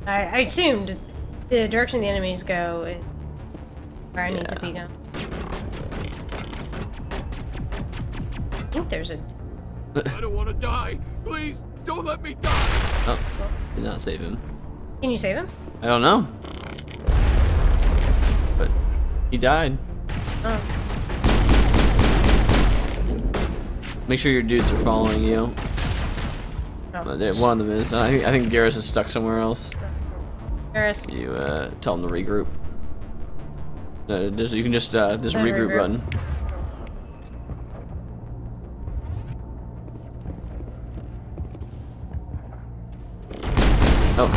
A: I assumed the direction the enemies go is where I need to be going. I think there's a...
U: I don't want to die. Please, don't let me die.
B: Oh, did not save him.
A: Can you save him?
B: I don't know. But he died.
A: Oh.
B: Make sure your dudes are following you.
A: Oh.
B: One of them is. I think Garrus is stuck somewhere else.
A: Garrus.
B: You tell him to regroup. You can just regroup button. Oh.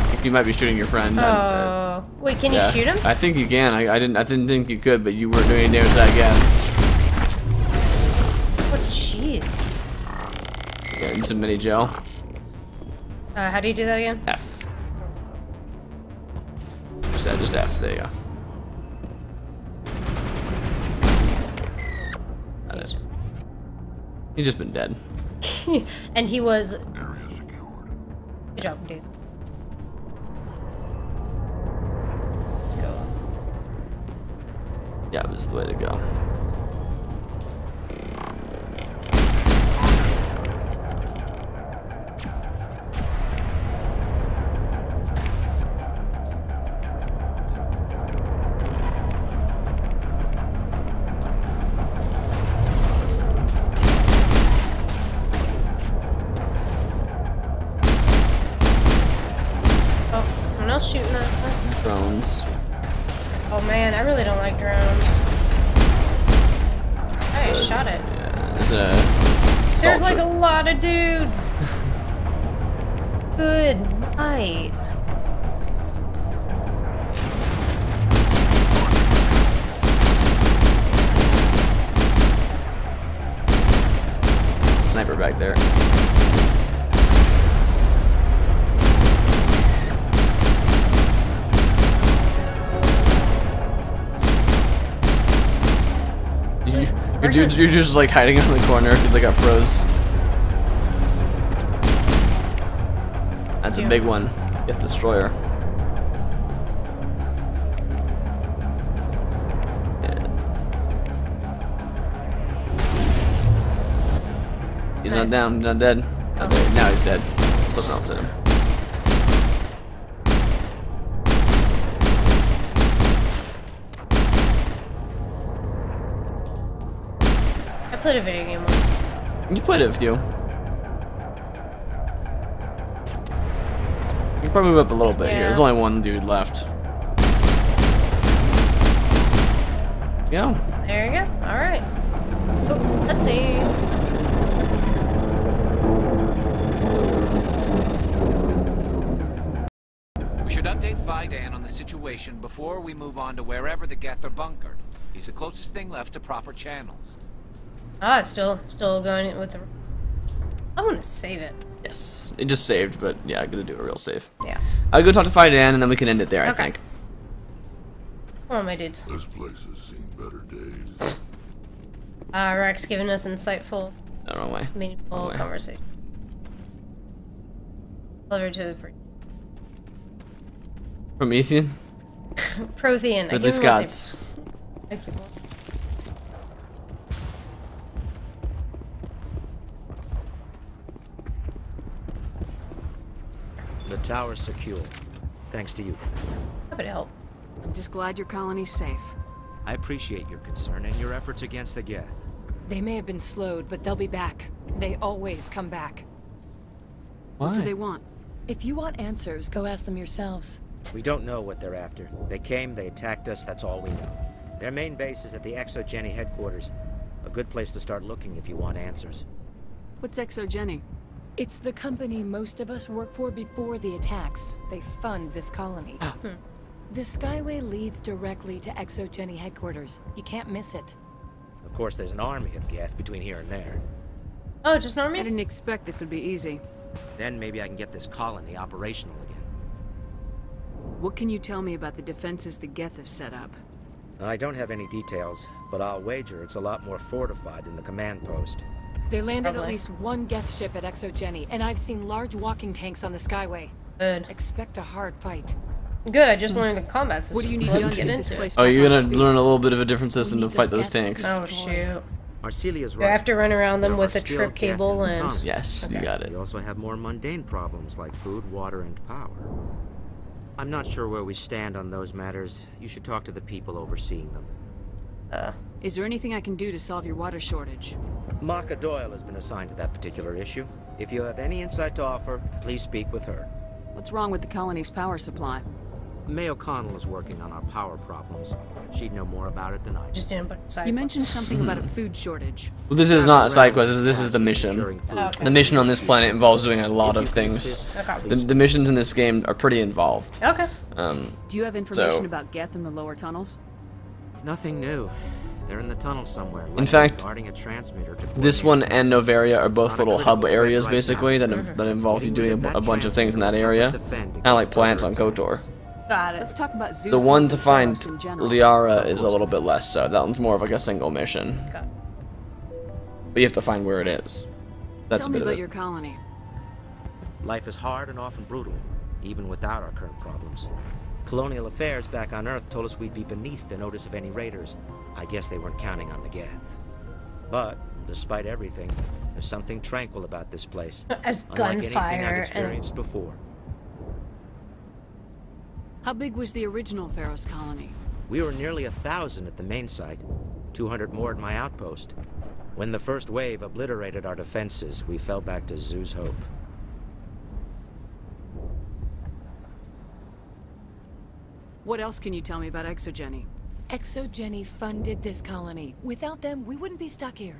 B: I think you might be shooting your friend.
A: Oh. Wait, can you shoot him?
B: I think you can. I didn't think you could, but you weren't doing any damage to that gap.
A: Oh, jeez.
B: Yeah, need some mini gel.
A: How do you do that again?
B: F. Just F. There you go. He's just been dead.
A: And he was. Good job, dude. Let's go.
B: Yeah, it was the way to go.
A: Shooting at us.
B: Drones.
A: Oh man, I really don't like drones. I shot it.
B: Yeah,
A: there's like a lot of dudes. Good night.
B: Sniper back there. You're just like hiding in the corner because they got froze. That's a big one. Get the destroyer. Yeah. He's not down. He's not dead. Oh. Now he's dead. Something else hit him.
A: I played a video game once.
B: You played it a few. You can probably move up a little bit here. There's only one dude left. Go.
A: There you go. Alright. Oh, let's see.
C: We should update Fidan on the situation before we move on to wherever the Geth are bunkered. He's the closest thing left to proper channels.
A: Ah, it's still going with the... I want to save it.
B: Yes. It just saved, but yeah, I'm gonna do a real save.
A: Yeah.
B: I'll go talk to Fidan and then we can end it there, I think.
A: Come on, my dudes.
G: This place has seen better days.
A: Rex giving us insightful,
B: wrong way.
A: meaningful conversation. Delivered to the
B: Promethean?
A: Prothean.
B: Ridley Scott's.
A: Thank you.
I: The tower's secure. Thanks to you.
A: Happy to help.
F: I'm just glad your colony's safe.
I: I appreciate your concern and your efforts against the Geth.
J: They may have been slowed, but they'll be back. They always come back.
F: What do they want?
J: If you want answers, go ask them yourselves.
I: We don't know what they're after. They came, they attacked us, that's all we know. Their main base is at the ExoGeni headquarters. A good place to start looking if you want answers.
F: What's ExoGeni?
J: It's the company most of us work for before the attacks. They fund this colony. The Skyway leads directly to ExoGeni headquarters. You can't miss it.
I: Of course, there's an army of Geth between here and there.
A: Oh, just an army?
F: I didn't expect this would be easy.
I: Then maybe I can get this colony operational again.
F: What can you tell me about the defenses the Geth have set up?
I: I don't have any details, but I'll wager it's a lot more fortified than the command post.
J: They landed at least one Geth ship at ExoGeni, and I've seen large walking tanks on the Skyway.
A: Good.
J: Expect a hard fight.
A: Good, I just learned the combat system.
F: What do you need
A: so
F: done
A: let's
F: to
A: get
F: get this
A: into
F: place
A: it.
B: Oh, you're gonna learn a little bit of a different system to fight those tanks.
A: Oh, shoot.
I: Marcelia's
A: You
I: right.
A: have to run around them
I: There
A: with
I: are
A: a
I: still
A: trip
I: Geth
A: cable
I: in the
A: and...
I: tunnels.
B: Yes, you got it.
I: We also have more mundane problems like food, water, and power. I'm not sure where we stand on those matters. You should talk to the people overseeing them.
F: Is there anything I can do to solve your water shortage?
I: Maka Doyle has been assigned to that particular issue. If you have any insight to offer, please speak with her.
F: What's wrong with the colony's power supply?
I: May O'Connell is working on our power problems. She'd know more about it than I do.
A: Just didn't put side
F: You mentioned something about a food shortage.
B: Well, this is not a side quest. This is the mission.
A: Okay.
B: The mission on this planet involves doing a lot of things. The missions in this game are pretty involved.
A: Okay.
F: Do you have information about Geth in the lower tunnels?
I: Nothing new. They're in the tunnel somewhere.
B: In fact,
I: guarding a transmitter to
B: this one and Novaria are both little hub areas, basically, that involve you doing a bunch of things in that area. Kind of like plants on KOTOR.
A: Got it.
F: Let's talk about Zeus.
B: The one to
F: and
B: find
F: Theros in general.
B: Liara is a little bit less so. That one's more of like a single mission.
A: Got it.
B: But you have to find where it is. That's
F: Tell
B: a
F: me
B: bit of
F: about
B: it.
F: your colony.
I: Life is hard and often brutal, even without our current problems. Colonial affairs back on Earth told us we'd be beneath the notice of any raiders. I guess they weren't counting on the Geth. But, despite everything, there's something tranquil about this place.
A: As
I: unlike anything
A: gunfire
I: I've experienced before.
F: How big was the original Theros colony?
I: We were nearly 1,000 at the main site, 200 more at my outpost. When the first wave obliterated our defenses, we fell back to Zoo's Hope.
F: What else can you tell me about Exogeny?
J: Exogeny funded this colony. Without them, we wouldn't be stuck here.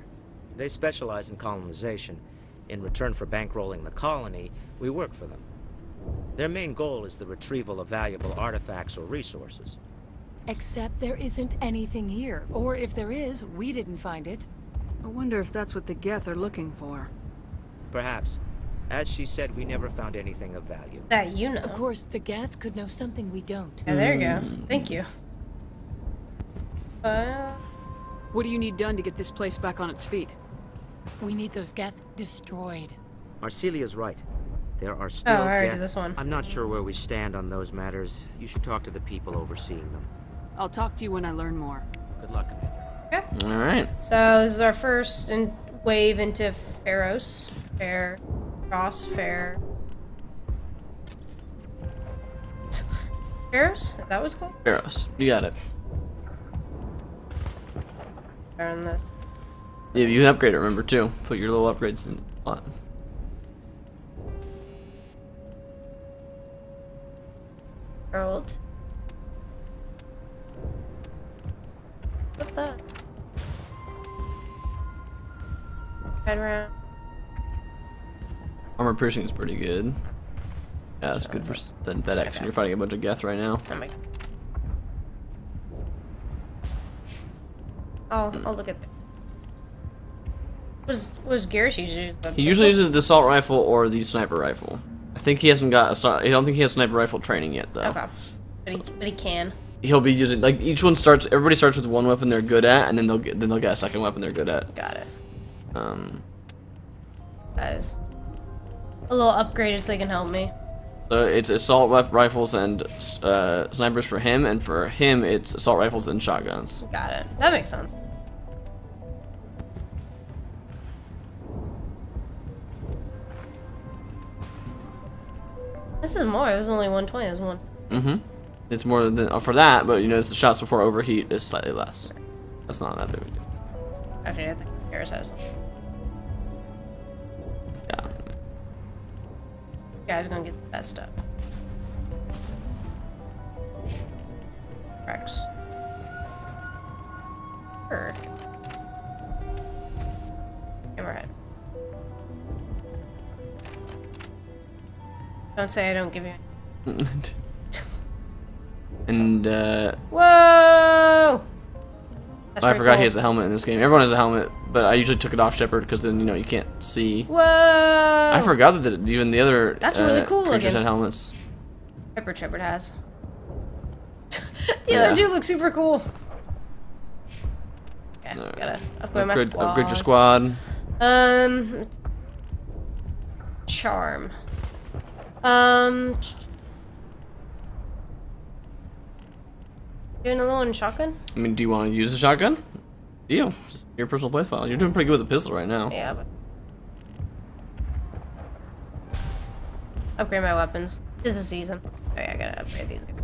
I: They specialize in colonization. In return for bankrolling the colony, we work for them. Their main goal is the retrieval of valuable artifacts or resources.
J: Except there isn't anything here. Or if there is, we didn't find it.
F: I wonder if that's what the Geth are looking for.
I: Perhaps. As she said, we never found anything of value.
A: That you know.
J: Of course, the Geth could know something we don't.
A: Yeah, there you go. Thank you.
F: What do you need done to get this place back on its feet?
J: We need those Geth destroyed.
I: Arcelia's right. There are still
A: I already
I: Geth.
A: did this one.
I: I'm not sure where we stand on those matters. You should talk to the people overseeing them.
F: I'll talk to you when I learn more.
I: Good luck, Commander.
A: Okay.
B: All right.
A: So this is our first wave into Pharos. Fair. Cross. Fair. Pharos? Is that what it's called?
B: Pharos. You got it.
A: Turn this.
B: Yeah, you can upgrade it, remember, too. Put your little upgrades in the slot.
A: World. What the? Head around.
B: Armor piercing is pretty good. Yeah, that's good for synthetics. Okay. You're fighting a bunch of Geth right now.
A: I'll look at that. Was Garrus usually?
B: He usually uses the assault rifle or the sniper rifle. I think he hasn't got. I don't think he has sniper rifle training yet, though.
A: Okay, but he can.
B: He'll be using like each one starts. Everybody starts with one weapon they're good at, and then they'll get a second weapon they're good at.
A: Got it. Guys, a little upgraded so they can help me.
B: So it's assault rifles and snipers for him, and for him it's assault rifles and shotguns.
A: Got it. That makes sense. This is more. It was only 120. It was 1.
B: It's more than for that, but you know, the shots before overheat is slightly less. That's not that big of a deal.
A: Actually, I think Garrus has.
B: Yeah.
A: You guys are gonna get the best stuff. Rex. Sure. Hammerhead. Don't say I don't give you any.
B: And
A: whoa!
B: I forgot he has a helmet in this game. Everyone has a helmet, but I usually took it off Shepard because then you can't see.
A: Whoa!
B: I forgot that even the other
A: that's really cool
B: creatures
A: looking.
B: had helmets.
A: Shepard has. The other two look super cool. Okay, gotta upgrade my squad.
B: Upgrade your squad.
A: Charm. Doing a little in shotgun?
B: I mean, do you want to use a shotgun? Deal. Your personal play file. You're doing pretty good with a pistol right now.
A: Yeah, but upgrade my weapons. This is a season. Oh yeah, I gotta upgrade these guys.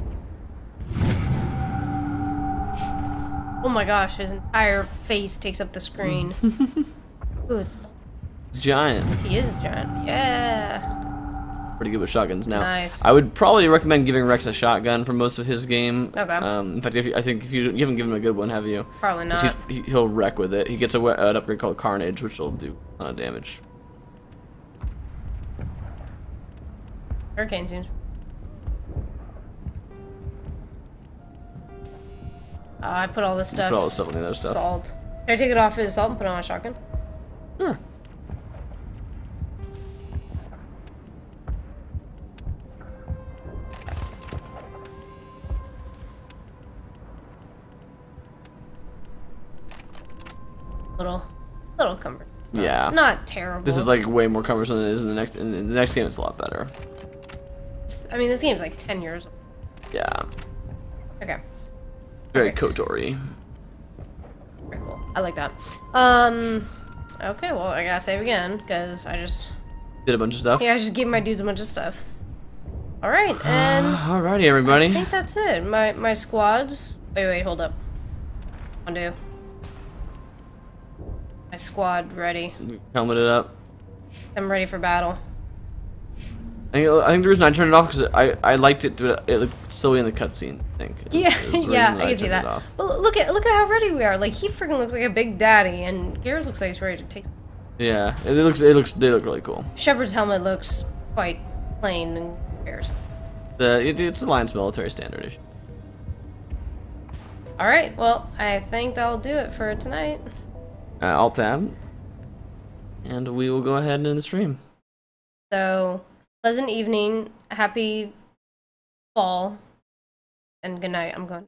A: Oh my gosh, his entire face takes up the screen. Good.
B: Giant.
A: He is giant. Yeah.
B: pretty good with shotguns now.
A: Nice.
B: I would probably recommend giving Rex a shotgun for most of his game.
A: Okay.
B: In fact, I think if you haven't given him a good one, have you?
A: Probably not.
B: He'll wreck with it. He gets an upgrade called Carnage, which will do a ton of damage.
A: Hurricane seems. I put all this stuff.
B: Put all this stuff on the other stuff.
A: Salt. Can I take it off his salt and put it on a shotgun?
B: Sure.
A: Little cumbersome.
B: Yeah.
A: Not terrible.
B: This is like way more cumbersome than it is in the next. In the next game, it's a lot better.
A: I mean, this game's like 10 years old.
B: Yeah.
A: Okay.
B: Very KOTOR-y.
A: Very cool. I like that. Okay, well, I gotta save again, because I just...
B: Did a bunch of stuff?
A: Yeah, I just gave my dudes a bunch of stuff. Alright, and...
B: Alrighty, everybody.
A: I think that's it. My squads... Wait, hold up. Undo. My squad ready.
B: Helmeted up.
A: I'm ready for battle.
B: I think the reason I turned it off because I liked it looked silly in the cutscene. I think.
A: Yeah, yeah, I can see
B: turned it
A: that.
B: off.
A: But look at how ready we are. Like he freaking looks like a big daddy, and Garrus looks like he's ready to take.
B: Yeah, they look really cool.
A: Shepard's helmet looks quite plain in comparison.
B: It's Alliance military standard issue.
A: All right, well, I think that'll do it for tonight.
B: Alt tab, and we will go ahead and end the stream.
A: So, pleasant evening, happy fall, and good night. I'm going.